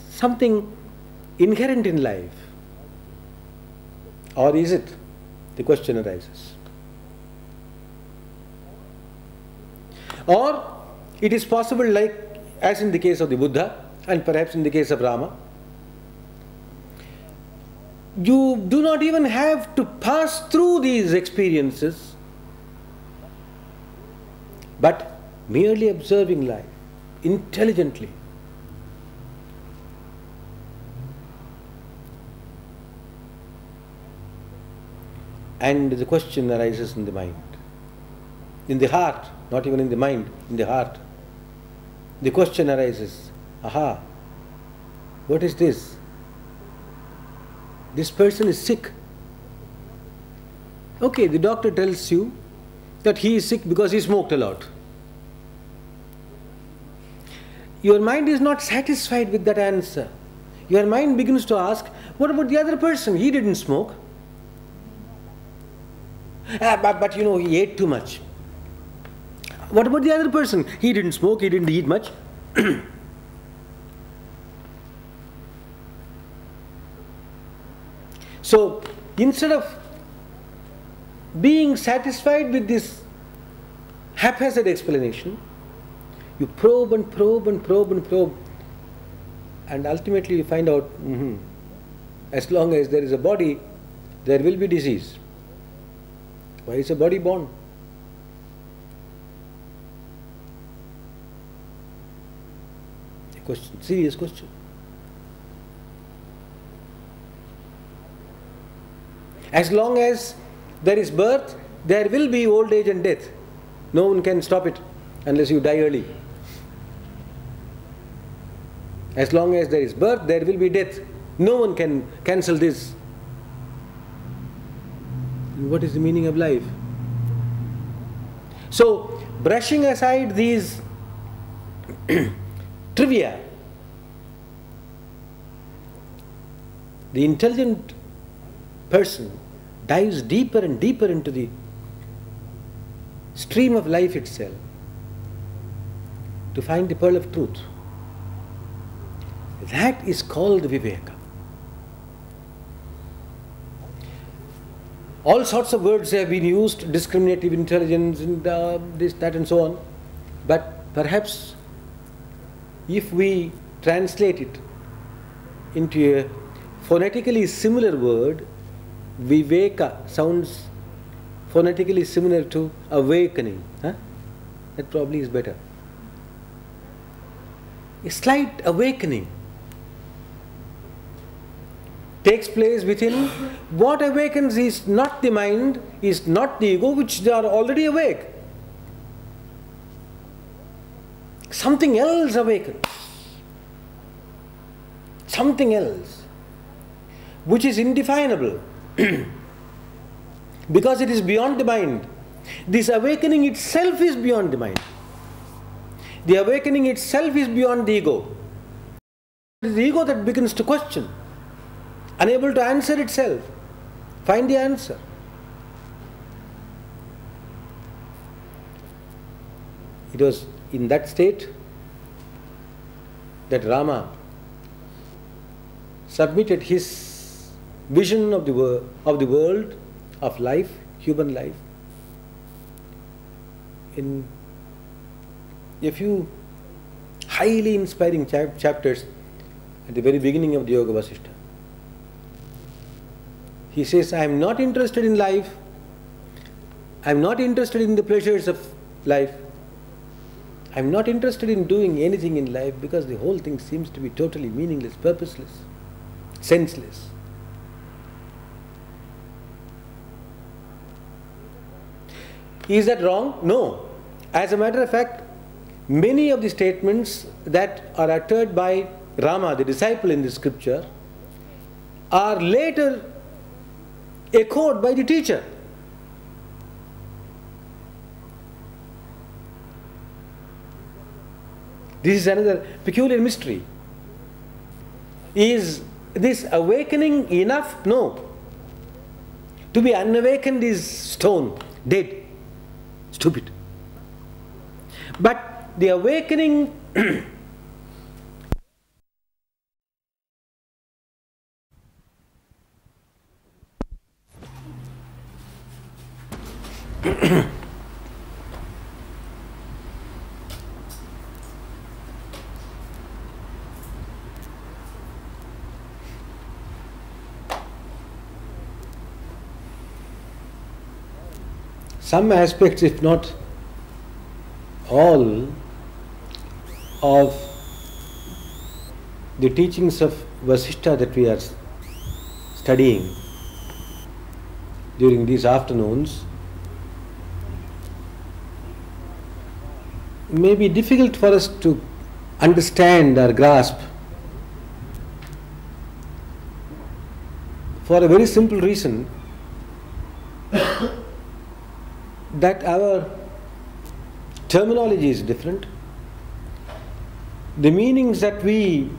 [SPEAKER 1] something inherent in life. Or is it? The question arises. Or it is possible, like as in the case of the Buddha and perhaps in the case of Rama, you do not even have to pass through these experiences, but merely observing life intelligently. And the question arises in the mind, in the heart, not even in the mind, in the heart. The question arises, aha, what is this? This person is sick. Okay, the doctor tells you that he is sick because he smoked a lot. Your mind is not satisfied with that answer. Your mind begins to ask, what about the other person? He didn't smoke. But you know, he ate too much. What about the other person? He didn't smoke, he didn't eat much. So, instead of being satisfied with this haphazard explanation, you probe and probe and probe and probe, and ultimately you find out, as long as there is a body, there will be disease. Why is a body born? A question, serious question. As long as there is birth, there will be old age and death. No one can stop it unless you die early. As long as there is birth, there will be death. No one can cancel this. What is the meaning of life? So, brushing aside these trivia, the intelligent person dives deeper and deeper into the stream of life itself to find the pearl of truth. That is called Viveka. All sorts of words have been used, discriminative intelligence and this, that and so on. But perhaps if we translate it into a phonetically similar word, Viveka sounds phonetically similar to awakening. That probably is better. A slight awakening takes place within. What awakens is not the mind, is not the ego, which they are already awake. Something else awakens. Something else, which is indefinable, because it is beyond the mind. This awakening itself is beyond the mind. The awakening itself is beyond the ego. It is the ego that begins to question, unable to answer itself, find the answer. It was in that state that Rama submitted his vision of the world, of life, human life, in a few highly inspiring chapters at the very beginning of the Yoga-Vasistha. He says, I am not interested in life, I am not interested in the pleasures of life, I am not interested in doing anything in life, because the whole thing seems to be totally meaningless, purposeless, senseless. Is that wrong? No. As a matter of fact, many of the statements that are uttered by Rama, the disciple in the scripture, are later echoed by the teacher. This is another peculiar mystery. Is this awakening enough? No. To be unawakened is stone, dead, stupid. But the awakening some aspects, if not all, of the teachings of Vasistha that we are studying during these afternoons may be difficult for us to understand or grasp, for a very simple reason. that our terminology is different. The meanings that we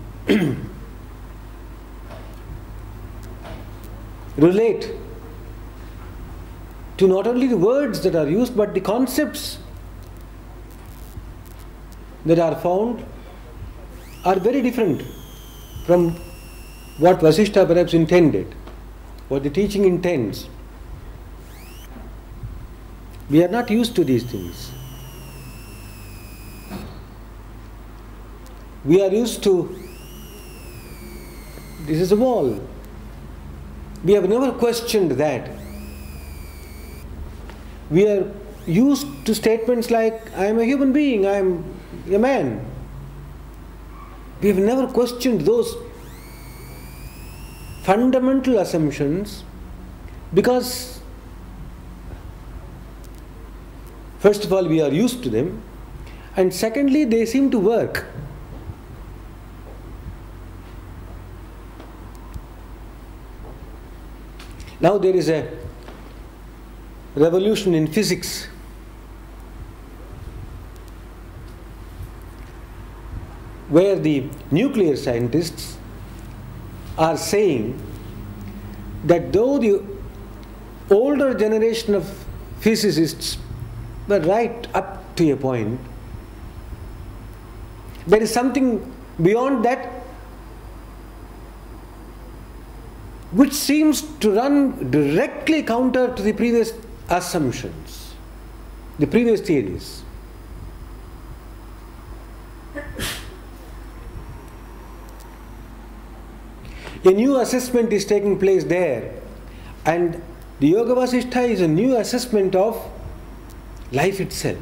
[SPEAKER 1] relate to not only the words that are used, but the concepts that are found are very different from what Vasistha perhaps intended, what the teaching intends. We are not used to these things. We are used to, this is a wall. We have never questioned that. We are used to statements like, I am a human being, I am a man. We have never questioned those fundamental assumptions because, first of all, we are used to them, and secondly, they seem to work. Now there is a revolution in physics where the nuclear scientists are saying that though the older generation of physicists were right up to a point, there is something beyond that which seems to run directly counter to the previous assumptions, the previous theories. A new assessment is taking place there, and the Yoga-Vasistha is a new assessment of life itself.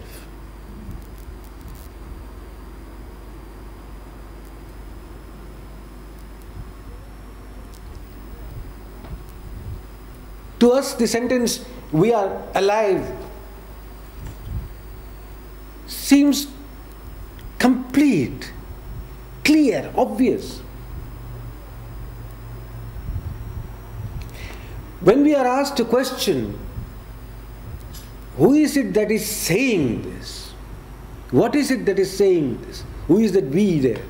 [SPEAKER 1] To us, the sentence, we are alive, seems complete, clear, obvious. When we are asked to question, who is it that is saying this? What is it that is saying this? Who is that we there?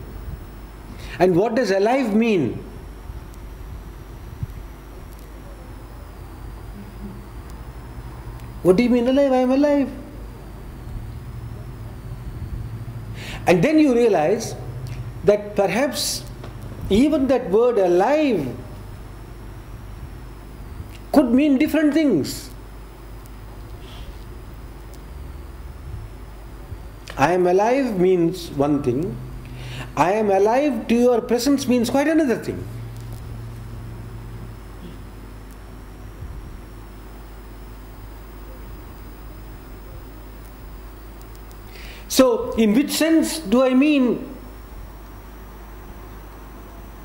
[SPEAKER 1] And what does alive mean? What do you mean alive? I am alive. And then you realize that perhaps even that word alive could mean different things. I am alive means one thing. I am alive to your presence means quite another thing. So, in which sense do I mean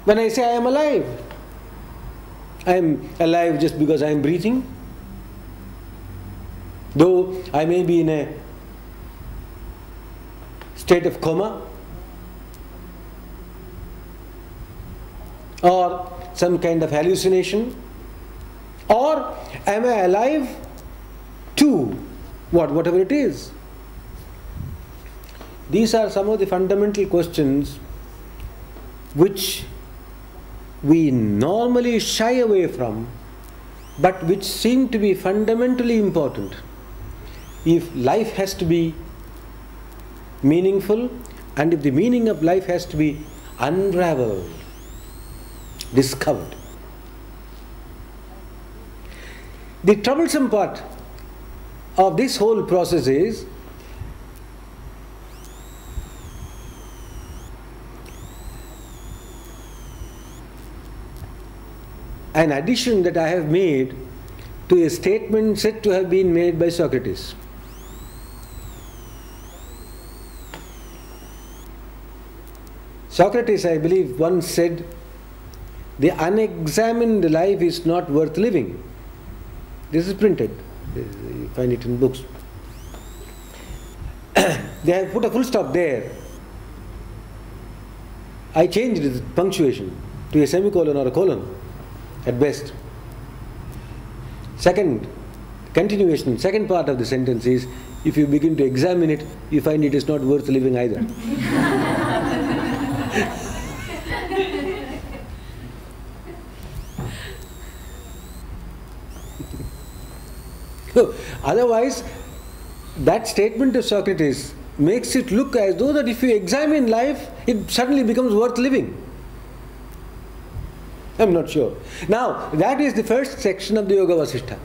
[SPEAKER 1] when I say I am alive? I am alive just because I am breathing, though I may be in a state of coma or some kind of hallucination, or am I alive to whatever it is? These are some of the fundamental questions which we normally shy away from, but which seem to be fundamentally important. If life has to be meaningful, and if the meaning of life has to be unraveled, discovered. The troublesome part of this whole process is an addition that I have made to a statement said to have been made by Socrates. Socrates, I believe, once said, "The unexamined life is not worth living." This is printed. You find it in books. They have put a full stop there. I changed the punctuation to a semicolon or a colon at best. Second, continuation, second part of the sentence is, if you begin to examine it, you find it is not worth living either. Otherwise, that statement of Socrates makes it look as though that if you examine life, it suddenly becomes worth living. I'm not sure. Now, that is the first section of the Yoga-Vasistha,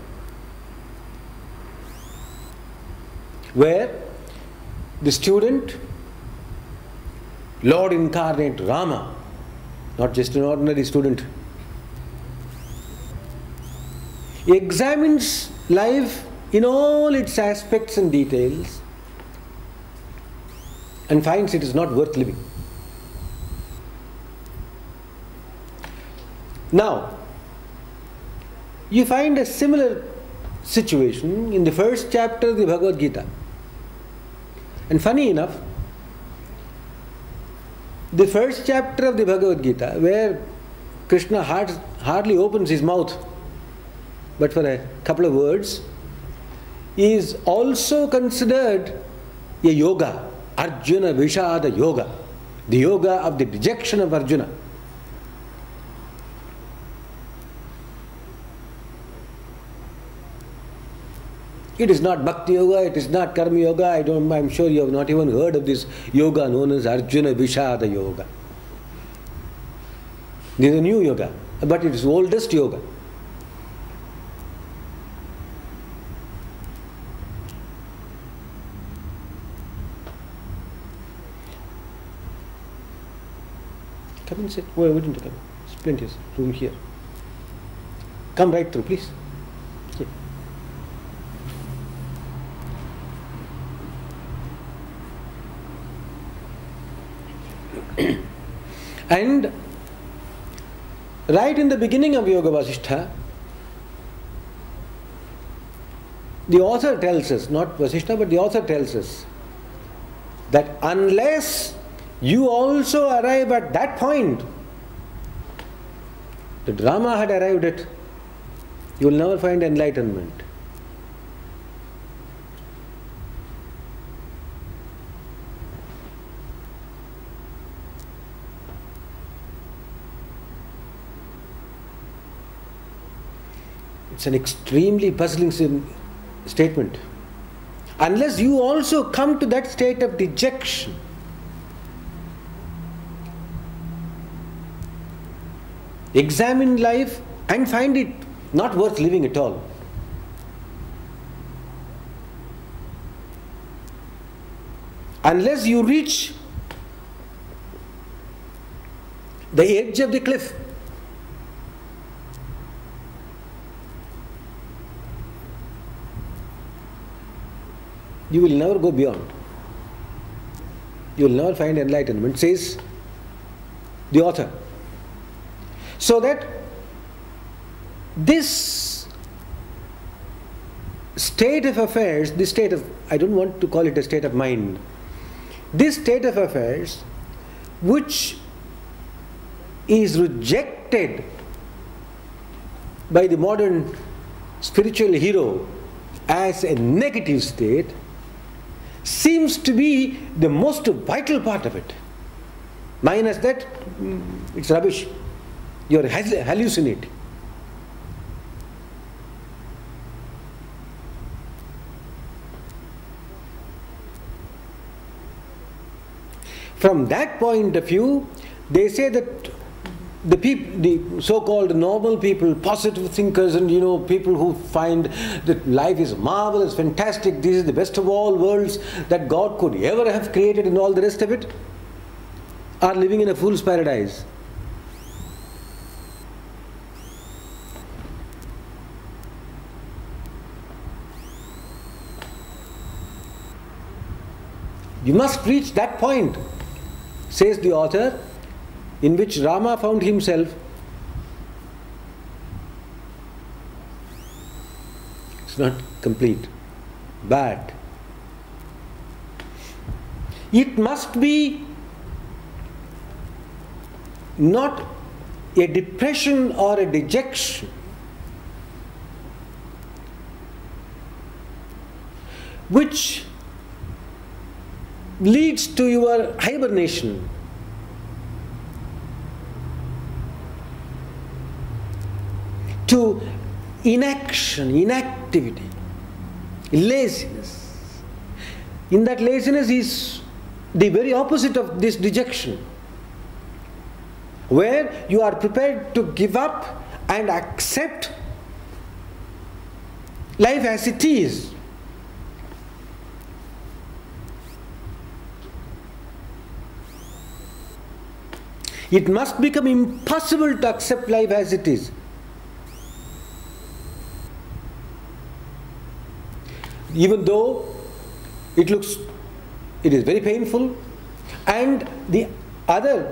[SPEAKER 1] where the student, Lord incarnate Rama, not just an ordinary student, examines life in all its aspects and details and finds it is not worth living. Now, you find a similar situation in the first chapter of the Bhagavad Gita. And funny enough, the first chapter of the Bhagavad Gita, where Krishna hardly opens his mouth but for a couple of words, is also considered a yoga, Arjuna Vishada Yoga, the yoga of the dejection of Arjuna. It is not Bhakti Yoga, it is not Karma Yoga. I'm sure you have not even heard of this yoga known as Arjuna Vishada Yoga. This is a new yoga, but it is the oldest yoga. Come and sit. Why wouldn't you come? There's plenty of room here. Come right through, please. Sit. And right in the beginning of Yoga-Vasistha, the author tells us, not Vasistha, but the author tells us that unless you also arrive at that point that Rama had arrived at, you will never find enlightenment. It's an extremely puzzling statement. Unless you also come to that state of dejection, examine life and find it not worth living at all. Unless you reach the edge of the cliff, you will never go beyond. You will never find enlightenment, says the author. So that this state of affairs, this state of, I don't want to call it a state of mind, this state of affairs which is rejected by the modern spiritual hero as a negative state, seems to be the most vital part of it. Minus that, it's rubbish. You are hallucinating. From that point of view, they say that the people, the so-called normal people, positive thinkers, and people who find that life is marvelous, fantastic, this is the best of all worlds that God could ever have created and all the rest of it, are living in a fool's paradise. You must reach that point, says the author, in which Rama found himself. It's not complete. Bad. It must be not a depression or a dejection, which leads to your hibernation, to inaction, inactivity, laziness. In that laziness is the very opposite of this dejection, where you are prepared to give up and accept life as it is. It must become impossible to accept life as it is. Even though it is very painful, and the other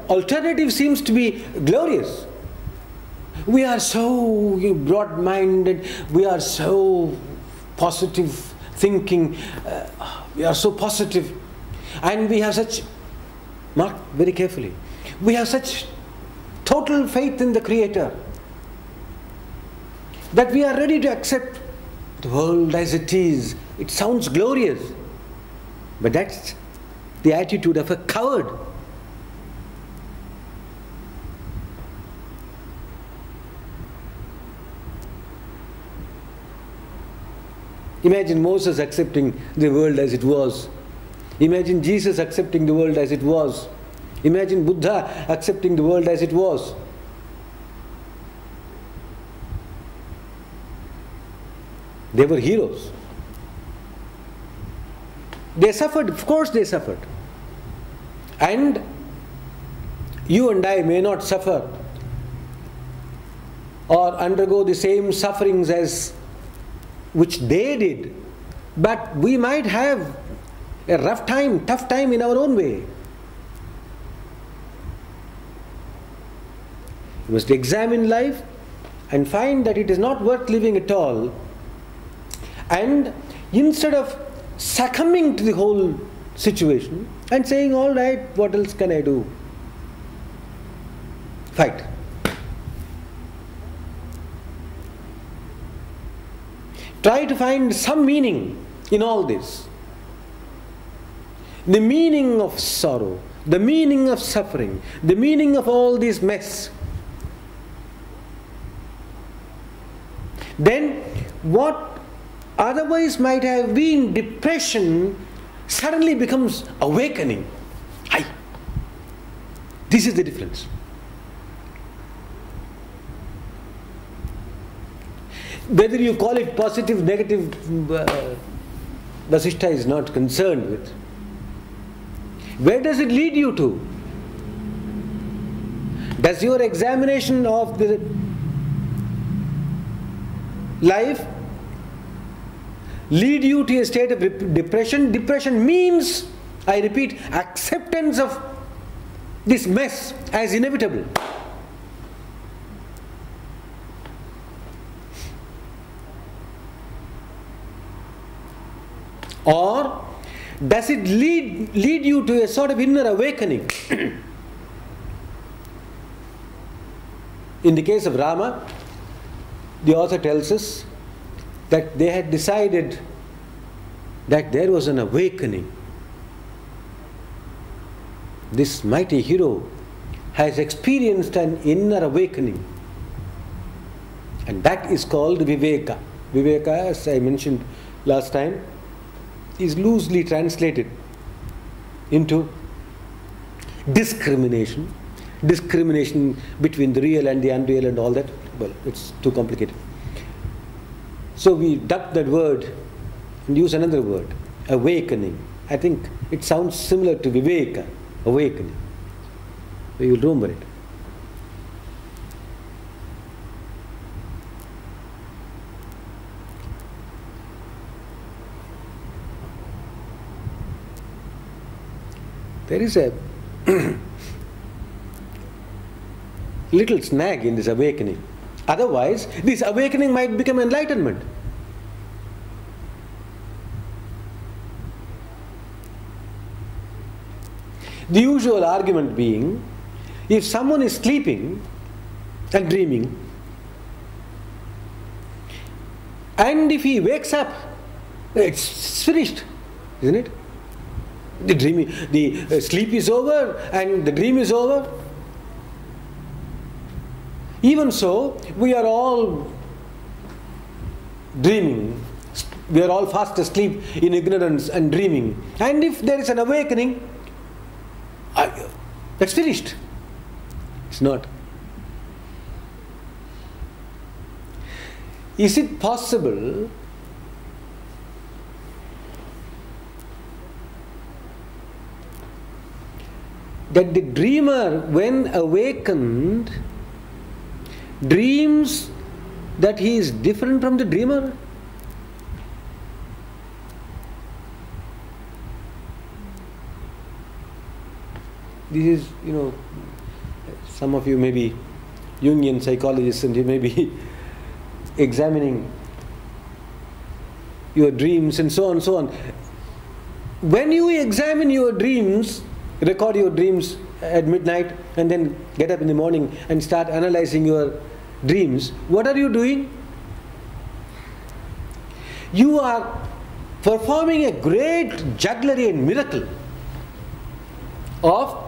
[SPEAKER 1] alternative seems to be glorious. We are so broad-minded, we are so positive thinking, we are so positive, and we have such, mark very carefully, we have such total faith in the Creator that we are ready to accept the world as it is. It sounds glorious, but that's the attitude of a coward. Imagine Moses accepting the world as it was. Imagine Jesus accepting the world as it was. Imagine Buddha accepting the world as it was. They were heroes. They suffered, of course they suffered. And you and I may not suffer or undergo the same sufferings as which they did, but we might have a rough time, tough time in our own way. You must examine life and find that it is not worth living at all, and instead of succumbing to the whole situation and saying, all right, what else can I do? Fight. Try to find some meaning in all this. The meaning of sorrow, the meaning of suffering, the meaning of all this mess. Then what otherwise might have been depression suddenly becomes awakening. Hi. This is the difference. Whether you call it positive, negative, Vasistha is not concerned with. Where does it lead you to? Does your examination of the life lead you to a state of depression? Depression means, I repeat, acceptance of this mess as inevitable. Or does it lead you to a sort of inner awakening? In the case of Rama, the author tells us that they had decided that there was an awakening. This mighty hero has experienced an inner awakening, and that is called Viveka. Viveka, as I mentioned last time, is loosely translated into discrimination. Discrimination between the real and the unreal and all that. Well, it's too complicated. So we duck that word and use another word, awakening. I think it sounds similar to Viveka, awakening. So you'll remember it. There is a little snag in this awakening. Otherwise, this awakening might become enlightenment. The usual argument being, if someone is sleeping and dreaming, and if he wakes up It's finished, isn't it? The sleep is over and the dream is over. Even so, we are all dreaming. We are all fast asleep in ignorance and dreaming. And if there is an awakening, that's finished. It's not. Is it possible that the dreamer, when awakened, dreams that he is different from the dreamer? This is, some of you may be Jungian psychologists and you may be examining your dreams and so on, so on. When you examine your dreams, record your dreams at midnight and then get up in the morning and start analyzing your dreams, what are you doing? You are performing a great Jugglerian miracle of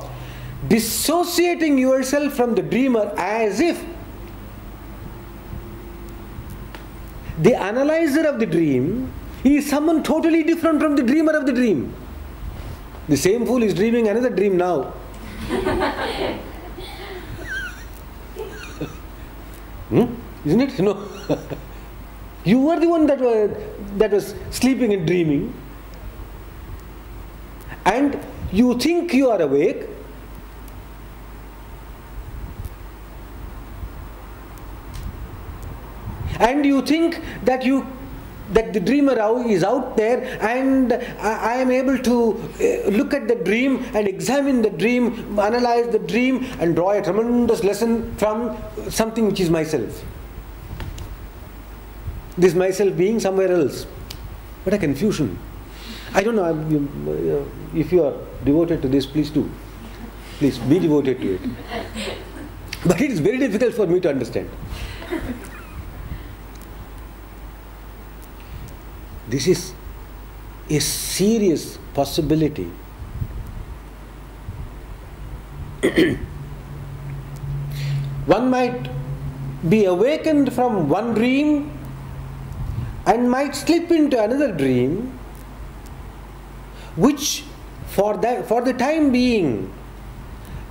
[SPEAKER 1] dissociating yourself from the dreamer, as if the analyzer of the dream is someone totally different from the dreamer of the dream. The same fool is dreaming another dream now. Isn't it? No. You were the one that was sleeping and dreaming, and you think you are awake, and you think that the dreamer is out there, and I am able to look at the dream and examine the dream, analyze the dream and draw a tremendous lesson from something which is myself. This myself being somewhere else. What a confusion. I don't know, if you are devoted to this, please do. Please be devoted to it. But it is very difficult for me to understand. This is a serious possibility. One might be awakened from one dream and might slip into another dream, which for the time being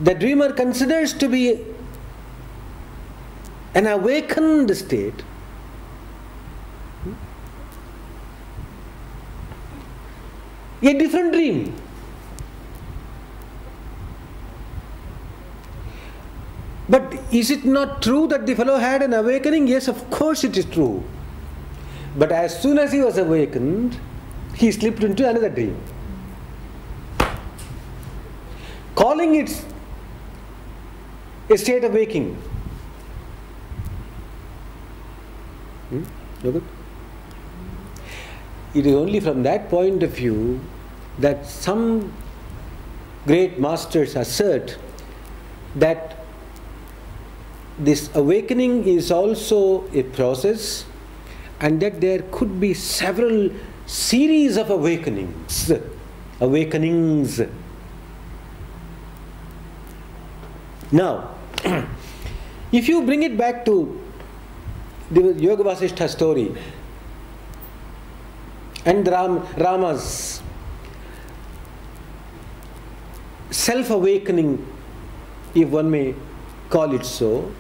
[SPEAKER 1] the dreamer considers to be an awakened state. A different dream. But is it not true that the fellow had an awakening? Yes, of course it is true. But as soon as he was awakened, he slipped into another dream, calling it a state of waking. Okay? It is only from that point of view that some great masters assert that this awakening is also a process, and that there could be several series of awakenings. Now, if you bring it back to the Yoga-Vasistha story and Rama's self-awakening, if one may call it so,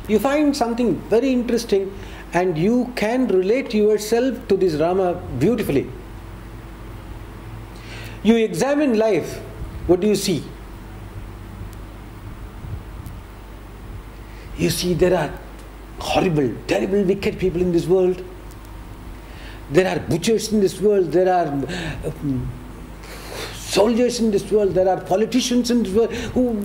[SPEAKER 1] you find something very interesting, and you can relate yourself to this Rama beautifully. You examine life, what do you see? You see there are horrible, terrible, wicked people in this world. There are butchers in this world. There are soldiers in this world. There are politicians in this world who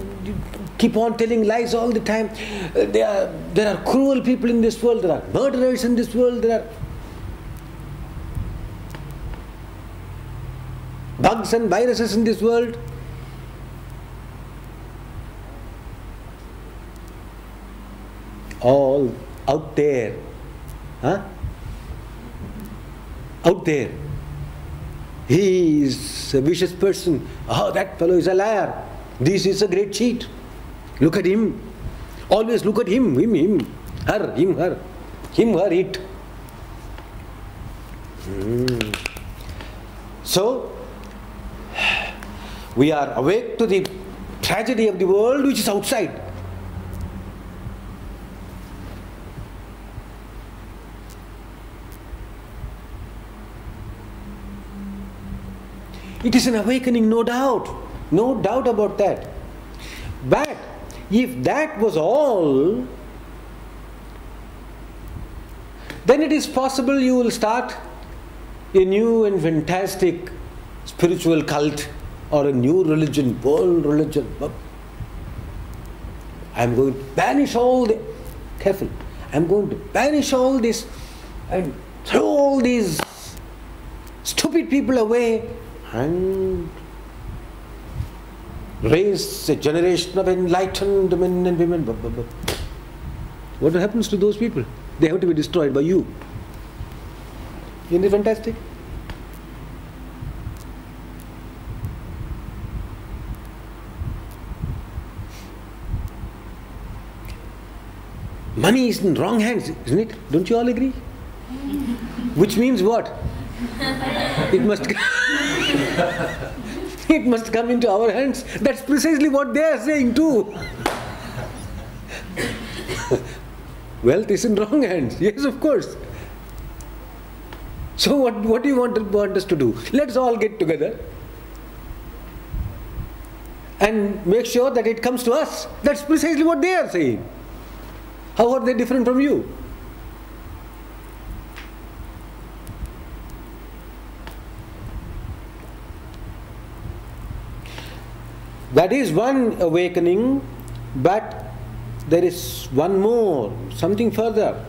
[SPEAKER 1] keep on telling lies all the time. There are cruel people in this world. There are murderers in this world. There are bugs and viruses in this world. All out there. Out there. he is a vicious person. Oh, that fellow is a liar. This is a great cheat. Look at him. Always look at him, her, him, her, it. So, we are awake to the tragedy of the world which is outside. It is an awakening, no doubt about that. But if that was all, then it is possible you will start a new and fantastic spiritual cult or a new religion, world religion. I am going to banish all the, careful, I am going to banish all this and throw all these stupid people away and raise a generation of enlightened men and women. What happens to those people? They have to be destroyed by you. Isn't it fantastic? Money is in wrong hands, isn't it? Don't you all agree? Which means what? It must it must come into our hands. That's precisely what they are saying too. Wealth is in wrong hands. Yes, of course. So what do you want us to do? Let's all get together and make sure that it comes to us. That's precisely what they are saying. How are they different from you? That is one awakening, but there is one more, something further.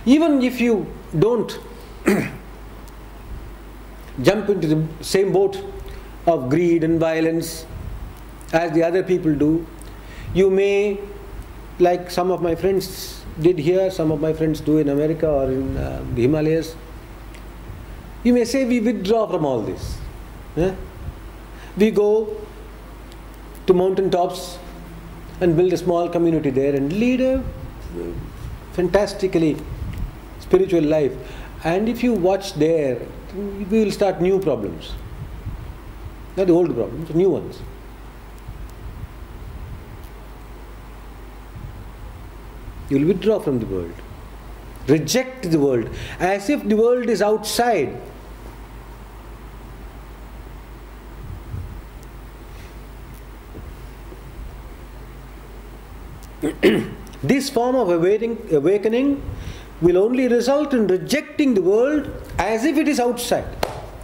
[SPEAKER 1] Even if you don't jump into the same boat of greed and violence as the other people do, you may, like some of my friends did here, some of my friends do in America or in the Himalayas, you may say we withdraw from all this. We go to mountain tops and build a small community there and lead a fantastically spiritual life. And if you watch there, we will start new problems. Not the old problems, new ones. You will withdraw from the world. Reject the world. As if the world is outside. This form of awakening will only result in rejecting the world as if it is outside.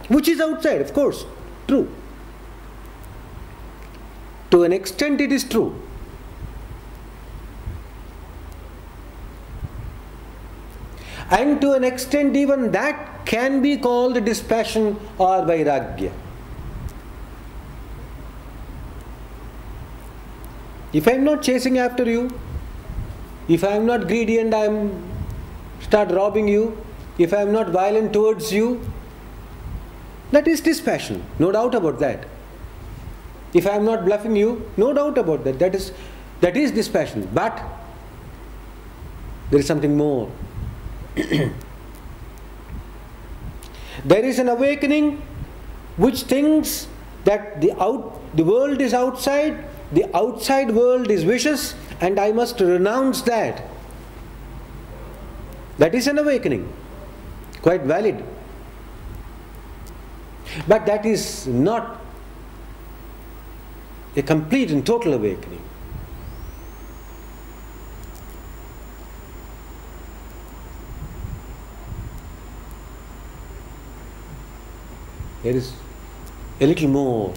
[SPEAKER 1] Which is outside, of course. True. To an extent it is true. And to an extent even that can be called dispassion or vairagya. If I am not chasing after you, if I am not greedy and I start robbing you, if I am not violent towards you, that is dispassion, no doubt about that. If I am not bluffing you, no doubt about that. That is dispassion. But there is something more. There is an awakening which thinks that the world is outside, the outside world is vicious, and I must renounce that. That is an awakening, quite valid. But that is not a complete and total awakening. There is a little more.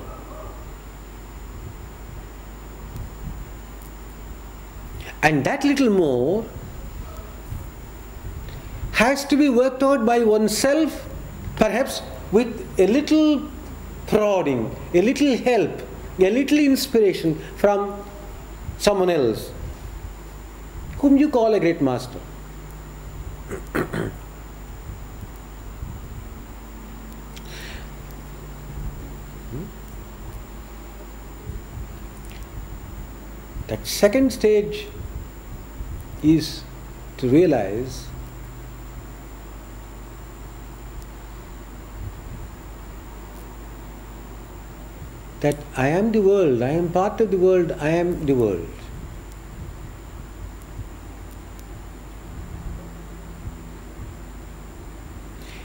[SPEAKER 1] And that little more has to be worked out by oneself, perhaps with a little prodding, a little help, a little inspiration from someone else, whom you call a great master. That second stage is to realize that I am the world, I am part of the world, I am the world.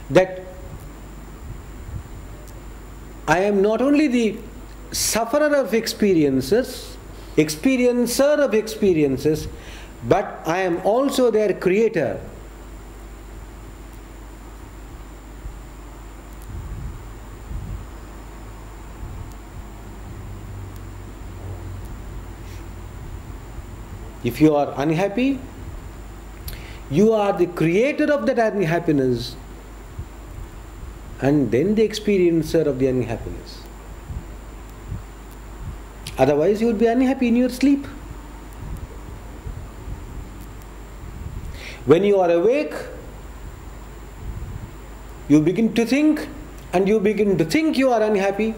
[SPEAKER 1] That I am not only the sufferer of experiences, experiencer of experiences, but I am also their creator. If you are unhappy, you are the creator of that unhappiness and then the experiencer of the unhappiness. Otherwise you would be unhappy in your sleep. When you are awake, you begin to think, and you begin to think you are unhappy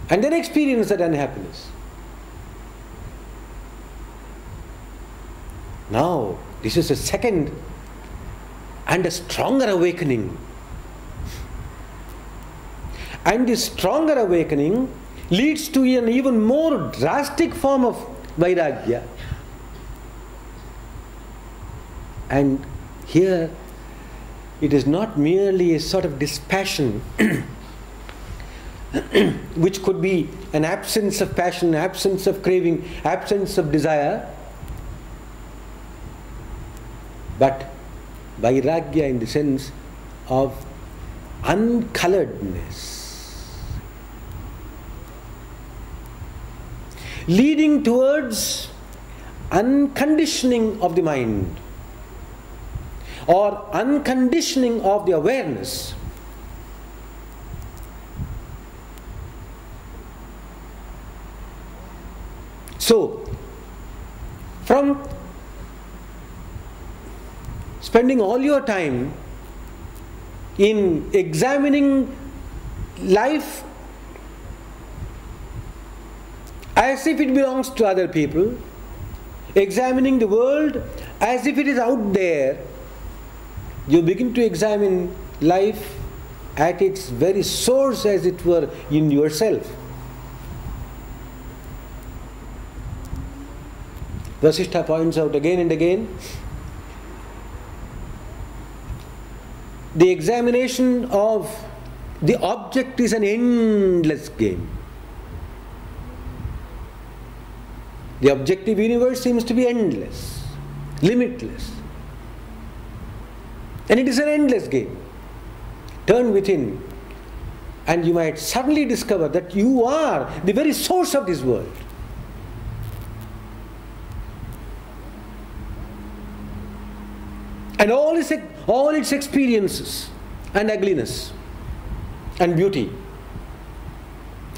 [SPEAKER 1] and then experience that unhappiness. Now, this is a second and a stronger awakening. And this stronger awakening leads to an even more drastic form of vairagya. And here, it is not merely a sort of dispassion, which could be an absence of passion, absence of craving, absence of desire, but vairagya in the sense of uncoloredness, leading towards unconditioning of the mind or unconditioning of the awareness. So, from spending all your time in examining life as if it belongs to other people, examining the world as if it is out there, you begin to examine life at its very source, as it were, in yourself. Vasistha points out again and again, the examination of the object is an endless game. The objective universe seems to be endless, limitless. And it is an endless game. Turn within and you might suddenly discover that you are the very source of this world. And all its experiences and ugliness and beauty.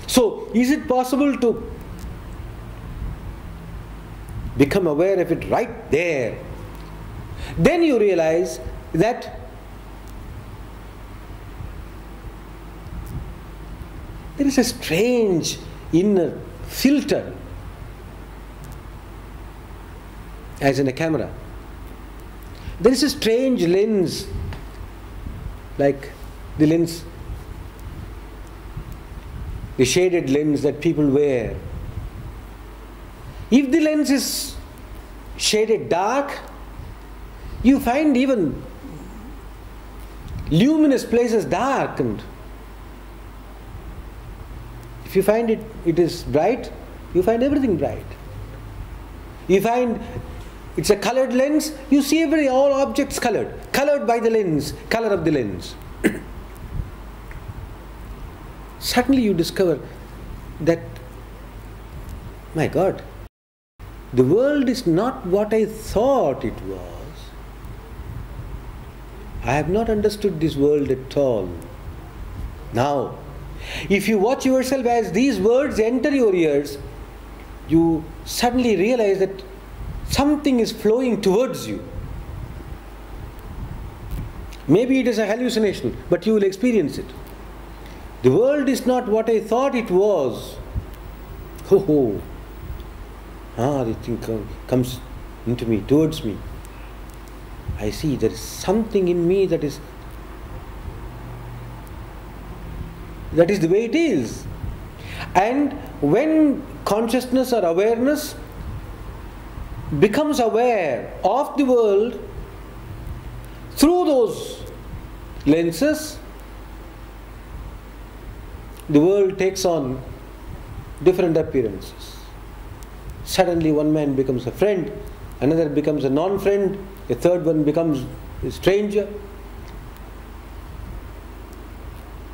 [SPEAKER 1] So, is it possible to become aware of it right there? Then you realize that there is a strange inner filter, as in a camera. There is a strange lens, like the lens, the shaded lens that people wear. If the lens is shaded dark, you find even luminous places darkened. If you find it is bright, you find everything bright. You find it's a colored lens, you see all objects colored by the lens, color of the lens. Suddenly you discover that, my God, the world is not what I thought it was. I have not understood this world at all. Now, if you watch yourself as these words enter your ears, you suddenly realize that something is flowing towards you. Maybe it is a hallucination, but you will experience it. The world is not what I thought it was. Ho ho. The thing comes into me, towards me. I see there is something in me that is the way it is. And when consciousness or awareness becomes aware of the world through those lenses, the world takes on different appearances. Suddenly one man becomes a friend, another becomes a non-friend, a third one becomes a stranger.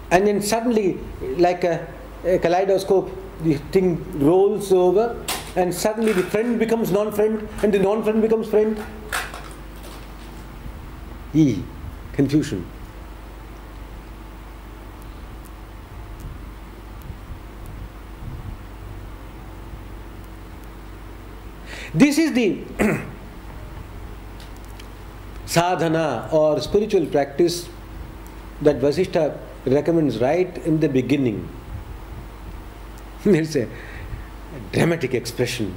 [SPEAKER 1] And then suddenly, like a kaleidoscope, the thing rolls over, and suddenly the friend becomes non-friend, and the non-friend becomes friend. Confusion. This is the sadhana or spiritual practice that Vasistha recommends right in the beginning. There's a dramatic expression.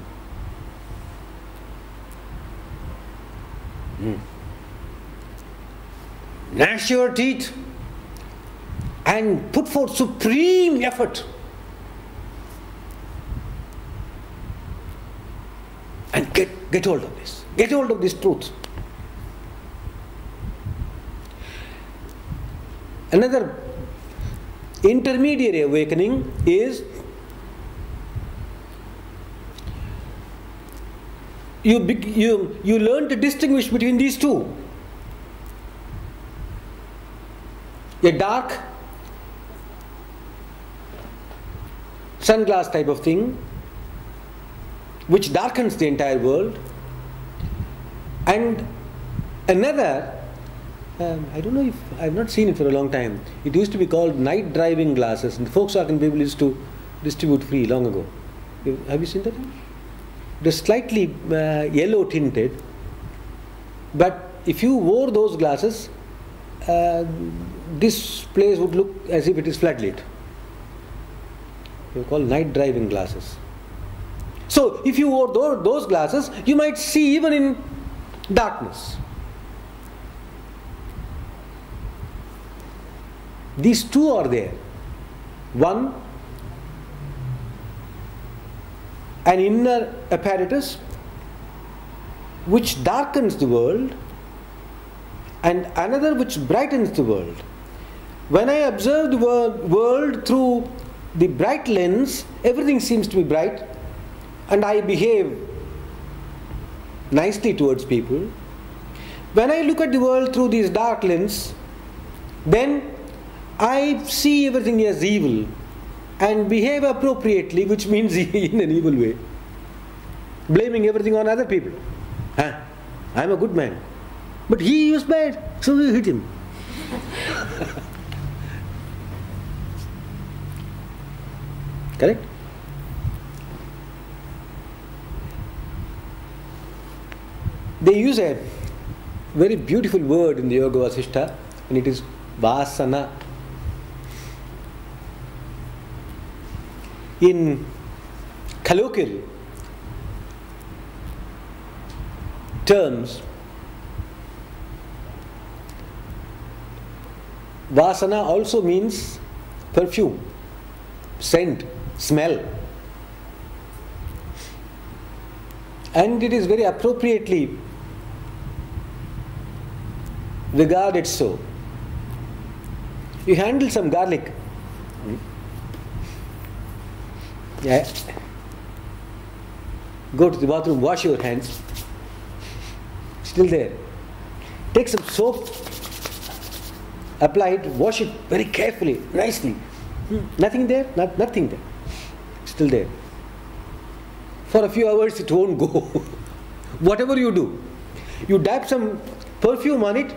[SPEAKER 1] Gnash your teeth and put forth supreme effort and get hold of this. Get hold of this truth. Another intermediary awakening is you learn to distinguish between these two. A dark sunglass type of thing which darkens the entire world, and another, I don't know if I've not seen it for a long time. It used to be called night driving glasses, and the Volkswagen people used to distribute free long ago. Have you seen that? It is slightly yellow tinted, but if you wore those glasses, this place would look as if it is floodlit. They are called night driving glasses. So if you wore those glasses, you might see even in darkness. These two are there. One, an inner apparatus which darkens the world, and another which brightens the world. When I observe the world through the bright lens, everything seems to be bright, and I behave nicely towards people. When I look at the world through this dark lens, then I see everything as evil and behave appropriately, which means in an evil way, blaming everything on other people. I'm a good man, but he was bad, so we hit him. Correct? They use a very beautiful word in the Yoga-Vasistha, and it is vasana. In colloquial terms, vasana also means perfume, scent, smell. And it is very appropriately regarded so. You handle some garlic. Yeah. Go to the bathroom, wash your hands. Still there. Take some soap, apply it, wash it very carefully, nicely. Nothing there? Nothing there. Still there. For a few hours it won't go. Whatever you do, you dab some perfume on it.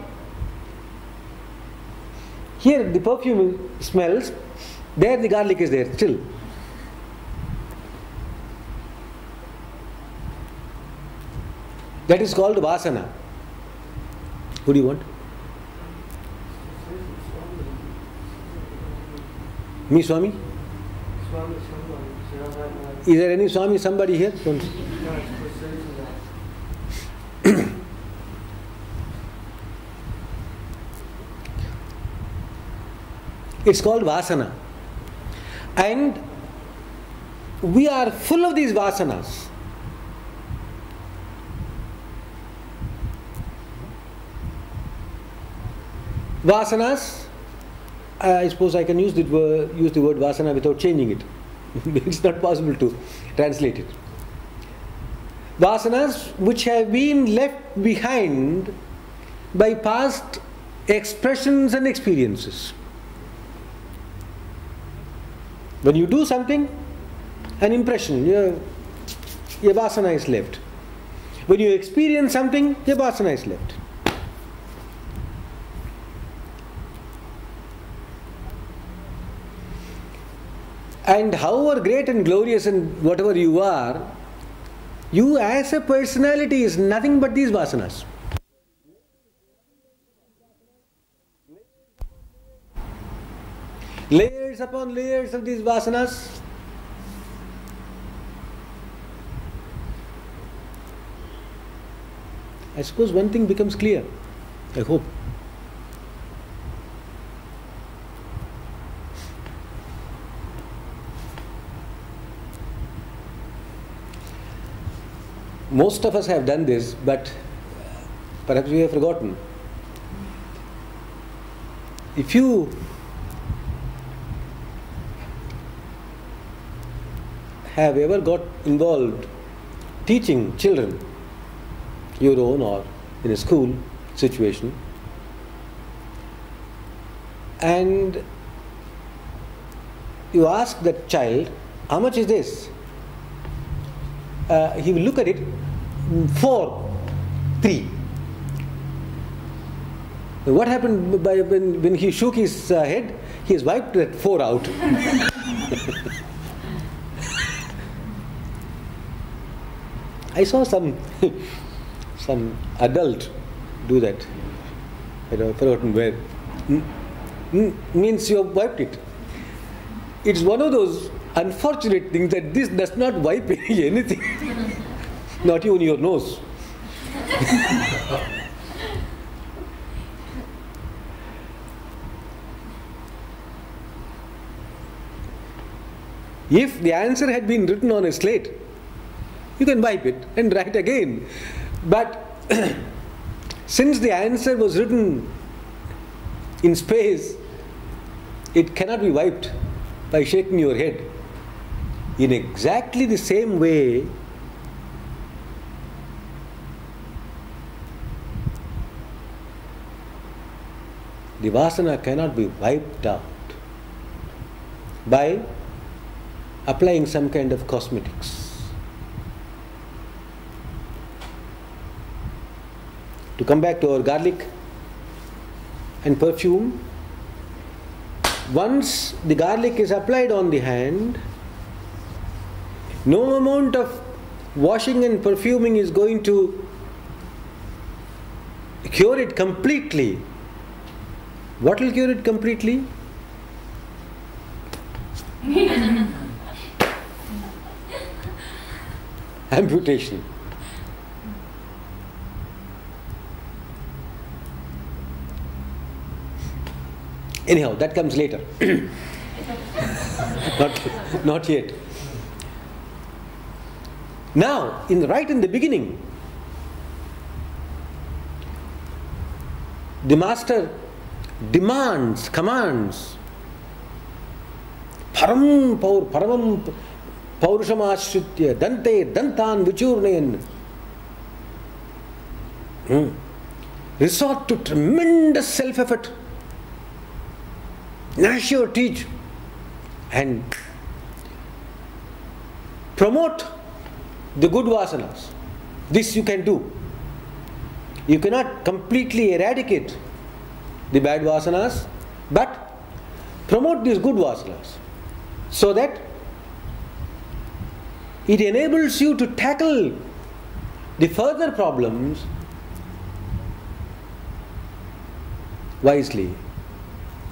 [SPEAKER 1] Here the perfume smells, there the garlic is there still. That is called vasana. Who do you want? Me, Swami? Is there any Swami, somebody here? Don't. It's called vasana. And we are full of these vasanas. Vasanas, I suppose I can use the word vasana without changing it. It's not possible to translate it. Vasanas which have been left behind by past expressions and experiences. When you do something, an impression, your vasana is left. When you experience something, your vasana is left. And however great and glorious and whatever you are, you as a personality is nothing but these vasanas. Layers upon layers of these vasanas. I suppose one thing becomes clear, I hope. Most of us have done this, but perhaps we have forgotten. If you have ever got involved teaching children, your own or in a school situation, and you ask that child, how much is this? He will look at it, 4, 3. What happened when he shook his head? He has wiped that 4 out. I saw some adult do that. I have forgotten where. Means you have wiped it. It's one of those unfortunate things that this does not wipe anything. Not even your nose. If the answer had been written on a slate, you can wipe it and write again. But since the answer was written in space, it cannot be wiped by shaking your head. In exactly the same way, the vasana cannot be wiped out by applying some kind of cosmetics. To come back to our garlic and perfume, once the garlic is applied on the hand, no amount of washing and perfuming is going to cure it completely. What will cure it completely? Amputation. Anyhow, that comes later. Not yet. Now, right in the beginning, the master commands, paramam paurushamashritya dante dantan vichurnayan. Resort to tremendous self-effort. Gnash your teeth and promote the good vasanas. This you can do. You cannot completely eradicate the bad vasanas, but promote these good vasanas so that it enables you to tackle the further problems wisely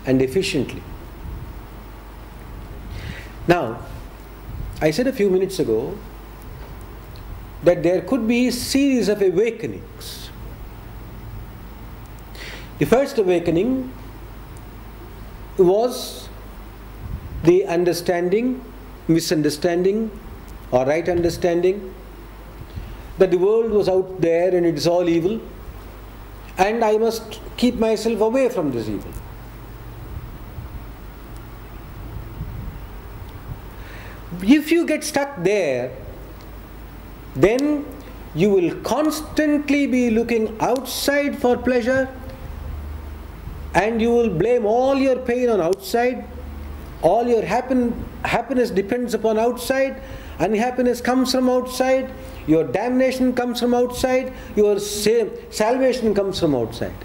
[SPEAKER 1] and efficiently. Now, I said a few minutes ago that there could be a series of awakenings. The first awakening was the understanding, misunderstanding, or right understanding that the world was out there and it is all evil, and I must keep myself away from this evil. If you get stuck there, then you will constantly be looking outside for pleasure, and you will blame all your pain on outside. All your happiness depends upon outside. Unhappiness comes from outside. Your damnation comes from outside. Your salvation comes from outside.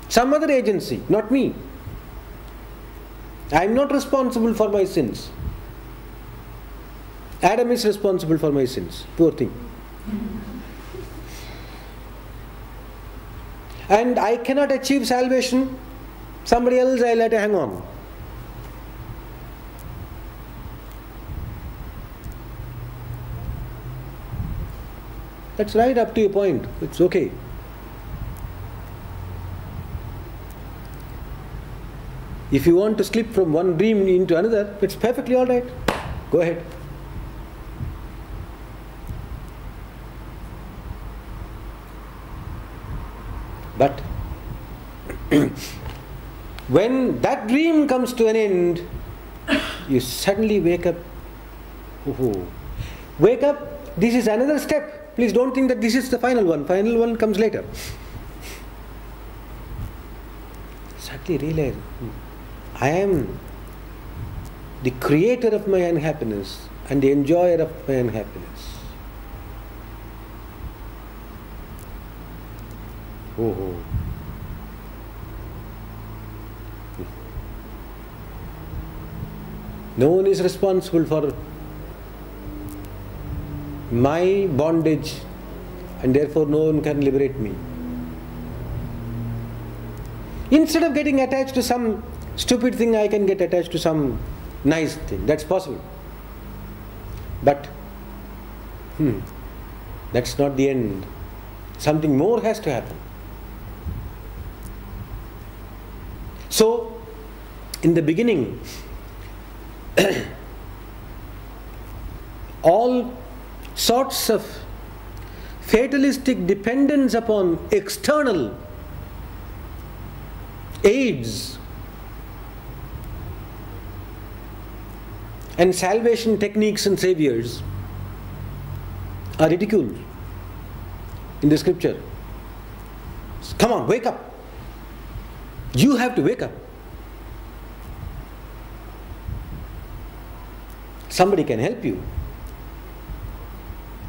[SPEAKER 1] Some other agency, not me. I am not responsible for my sins. Adam is responsible for my sins. Poor thing. And I cannot achieve salvation. Somebody else I'll let hang on. That's right up to your point. It's okay. If you want to slip from one dream into another, it's perfectly all right. Go ahead. But when that dream comes to an end, you suddenly wake up. Wake up, this is another step. Please don't think that this is the final one. Final one comes later. Suddenly realize, I am the creator of my unhappiness and the enjoyer of my unhappiness. No one is responsible for my bondage, and therefore no one can liberate me. Instead of getting attached to some stupid thing, I can get attached to some nice thing. That's possible. But that's not the end. Something more has to happen. So, in the beginning, all sorts of fatalistic dependence upon external aids and salvation techniques and saviors are ridiculed in the scripture. Come on, wake up. You have to wake up. Somebody can help you,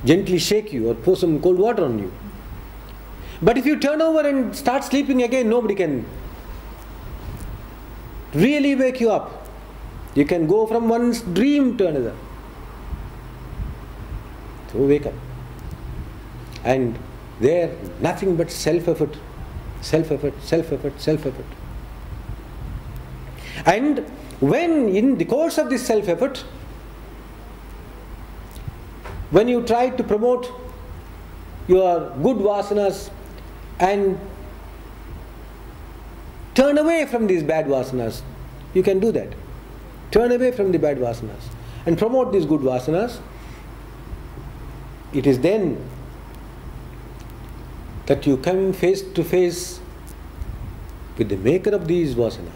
[SPEAKER 1] gently shake you or pour some cold water on you. But if you turn over and start sleeping again, nobody can really wake you up. You can go from one dream to another. So wake up. And there, nothing but self-effort, self-effort, self-effort, self-effort. And when in the course of this self-effort, when you try to promote your good vasanas and turn away from these bad vasanas, you can do that. Turn away from the bad vasanas and promote these good vasanas. It is then that you come face to face with the maker of these vasanas.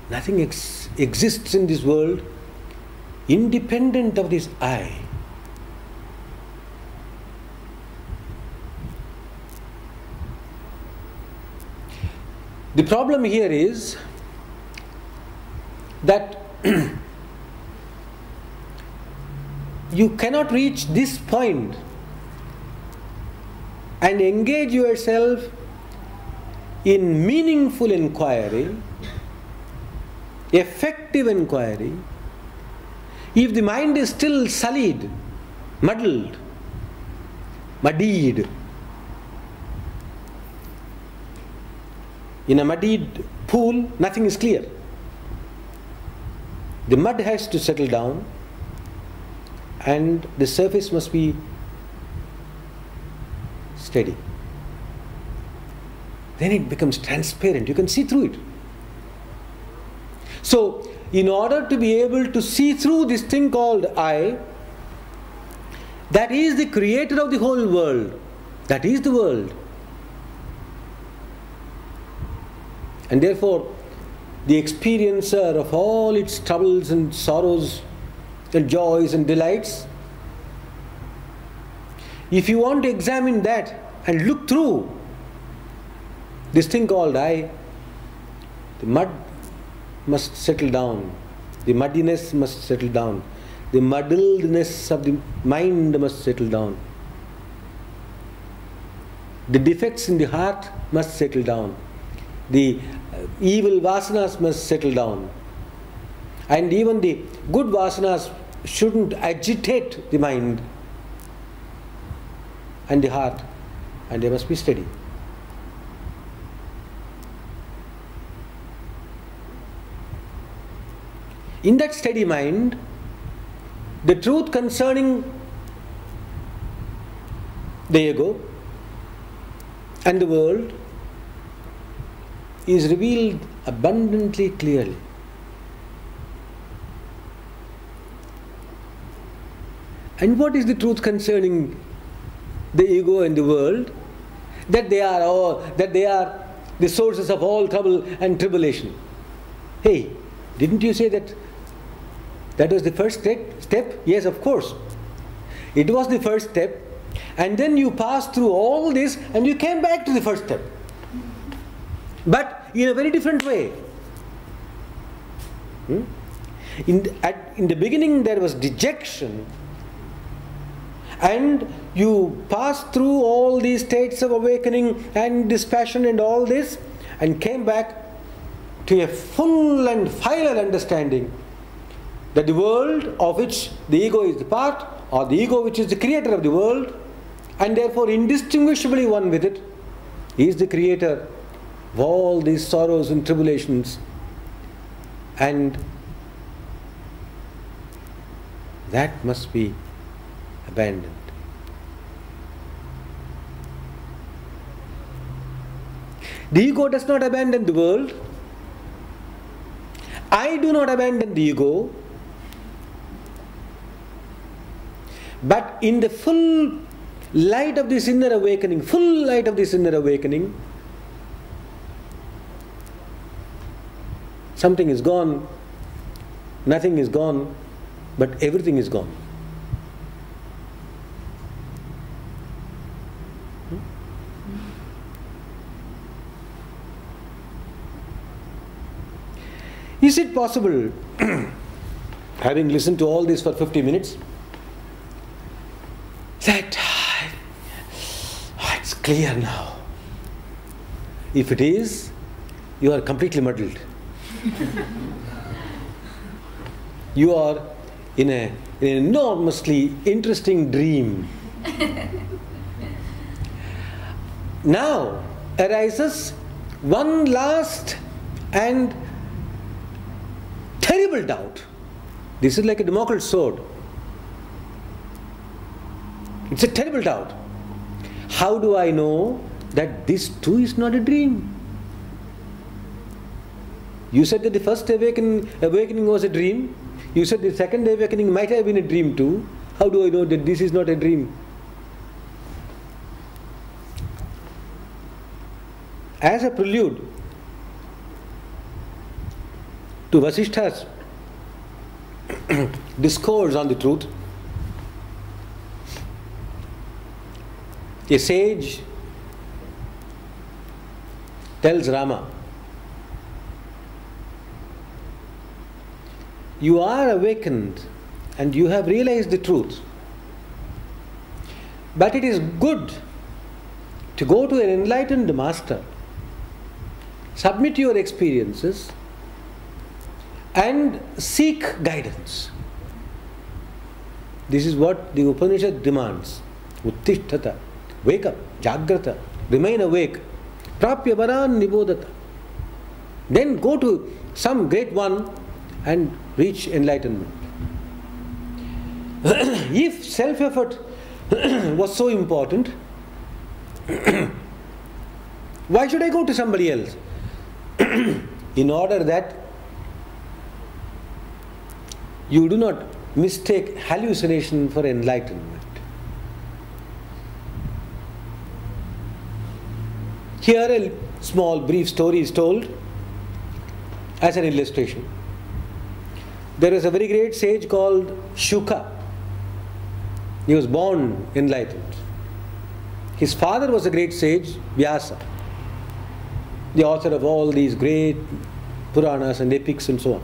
[SPEAKER 1] Nothing exists in this world independent of this I. The problem here is that you cannot reach this point and engage yourself in meaningful inquiry, effective inquiry, if the mind is still sullied, muddled, muddied. In a muddied pool, nothing is clear. The mud has to settle down and the surface must be steady. Then it becomes transparent. You can see through it. So, in order to be able to see through this thing called I, that is the creator of the whole world. That is the world. And therefore, the experiencer of all its troubles and sorrows and joys and delights, if you want to examine that and look through this thing called I, the mud must settle down, the muddiness must settle down, the muddledness of the mind must settle down, the defects in the heart must settle down, the evil vasanas must settle down, and even the good vasanas shouldn't agitate the mind and the heart, and they must be steady. In that steady mind, the truth concerning the ego and the world is revealed abundantly clearly. And what is the truth concerning the ego and the world? That they are the sources of all trouble and tribulation. Hey, didn't you say that was the first step? Yes, of course. It was the first step, and then you passed through all this and you came back to the first step. But in a very different way. In the beginning there was dejection, and you passed through all these states of awakening and dispassion and all this, and came back to a full and final understanding that the world of which the ego is the part, or the ego which is the creator of the world, and therefore indistinguishably one with it, is the creator of all these sorrows and tribulations, and that must be abandoned. The ego does not abandon the world. I do not abandon the ego. But in the full light of this inner awakening, something is gone, nothing is gone, but everything is gone. Is it possible, having listened to all this for 50 minutes, that it's clear now? If it is, you are completely muddled. You are in an enormously interesting dream. Now arises one last and terrible doubt. This is like a Damocles sword. It's a terrible doubt. How do I know that this too is not a dream? You said that the first awakening was a dream. You said the second awakening might have been a dream too. How do I know that this is not a dream? As a prelude to Vasistha's discourse on the truth, a sage tells Rama, you are awakened and you have realized the truth, but it is good to go to an enlightened master, submit your experiences and seek guidance. This is what the Upanishad demands. Uttishtata, wake up, jagrata, remain awake, prapya varan nibodata. Then go to some great one and reach enlightenment. If self-effort was so important, why should I go to somebody else? In order that you do not mistake hallucination for enlightenment. Here a small brief story is told as an illustration. There is a very great sage called Shuka. He was born enlightened. His father was a great sage, Vyasa, the author of all these great Puranas and epics and so on.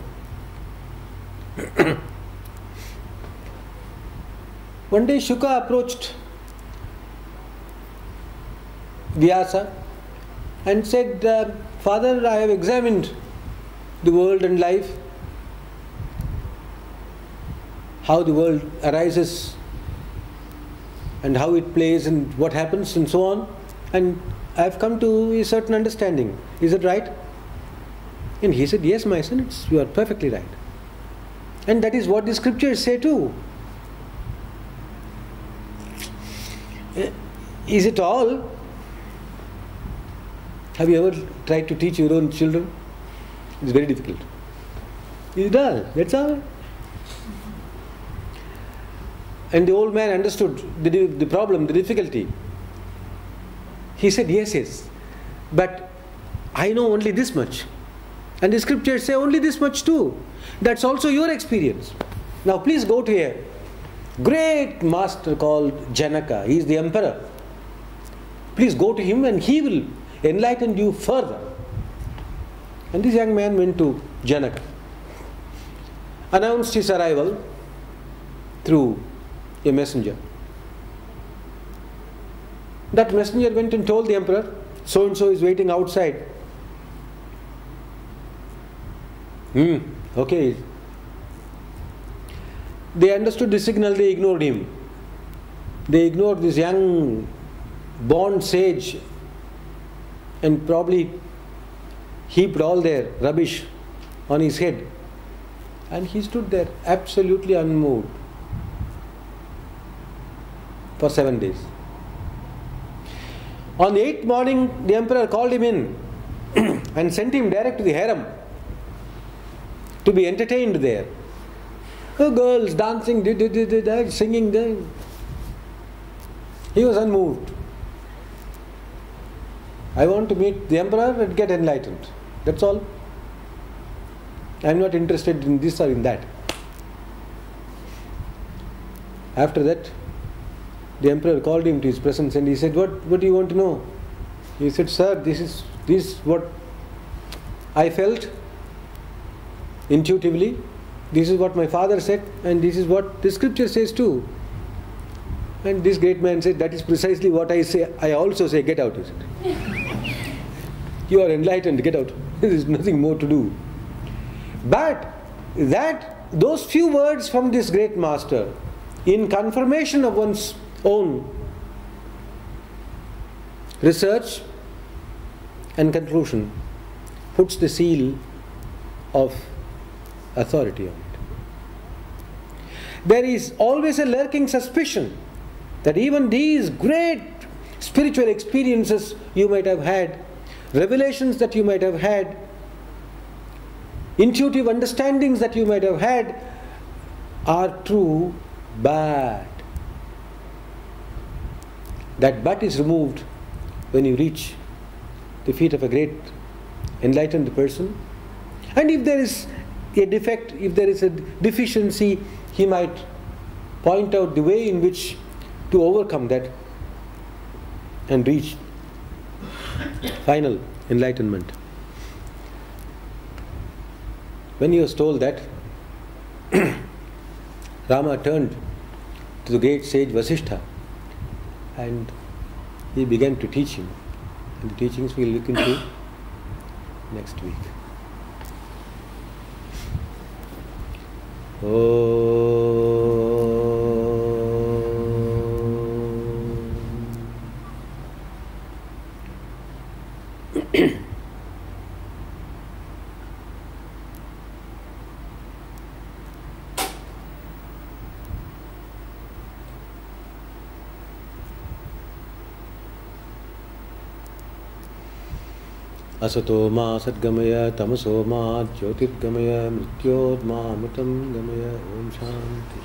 [SPEAKER 1] One day Shuka approached Vyasa and said, Father, I have examined the world and life, how the world arises and how it plays and what happens and so on, and I have come to a certain understanding. Is it right? And he said, yes, my son, you are perfectly right. And that is what the scriptures say too. Is it all? Have you ever tried to teach your own children? It's very difficult. Is it all? That's all. And the old man understood the problem, the difficulty. He said, yes, but I know only this much. And the scriptures say only this much too. That's also your experience. Now please go to a great master called Janaka. He is the emperor. Please go to him and he will enlighten you further. And this young man went to Janaka, announced his arrival through a messenger. That messenger went and told the emperor, so and so is waiting outside. Okay. They understood the signal, they ignored him. They ignored this young born sage and probably heaped all their rubbish on his head. And he stood there absolutely unmoved for 7 days. On the 8th morning, the emperor called him in and sent him direct to the harem to be entertained there. Girls dancing, singing there. He was unmoved. I want to meet the emperor and get enlightened. That's all. I am not interested in this or in that. After that, the emperor called him to his presence and he said, What do you want to know? He said, Sir, this is what I felt intuitively. This is what my father said, and this is what the scripture says too. And this great man said, that is precisely what I say. I also say, get out. He said. You are enlightened, get out. There is nothing more to do. But those few words from this great master, in confirmation of one's own research and conclusion, puts the seal of authority on it. There is always a lurking suspicion that even these great spiritual experiences you might have had, revelations that you might have had, intuitive understandings that you might have had, are true but. That but is removed when you reach the feet of a great enlightened person. And if there is a defect, if there is a deficiency, he might point out the way in which to overcome that and reach final enlightenment. When he was told that, Rama turned to the great sage Vasistha and he began to teach him. And the teachings we will look into next week. Asato ma sadgamaya tamaso ma jyotirgamaya mrityodma amritam gamaya. Om Shanti.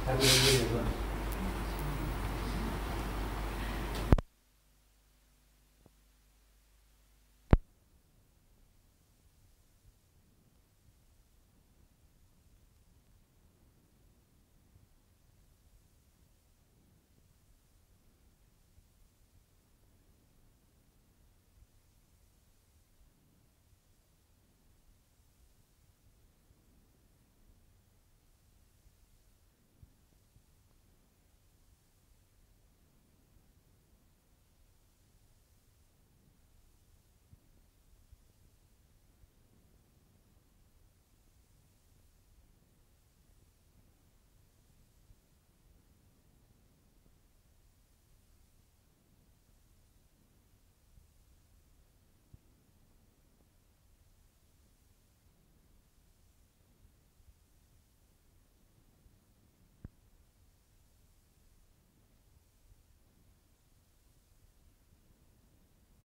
[SPEAKER 1] Happy New Year, everyone.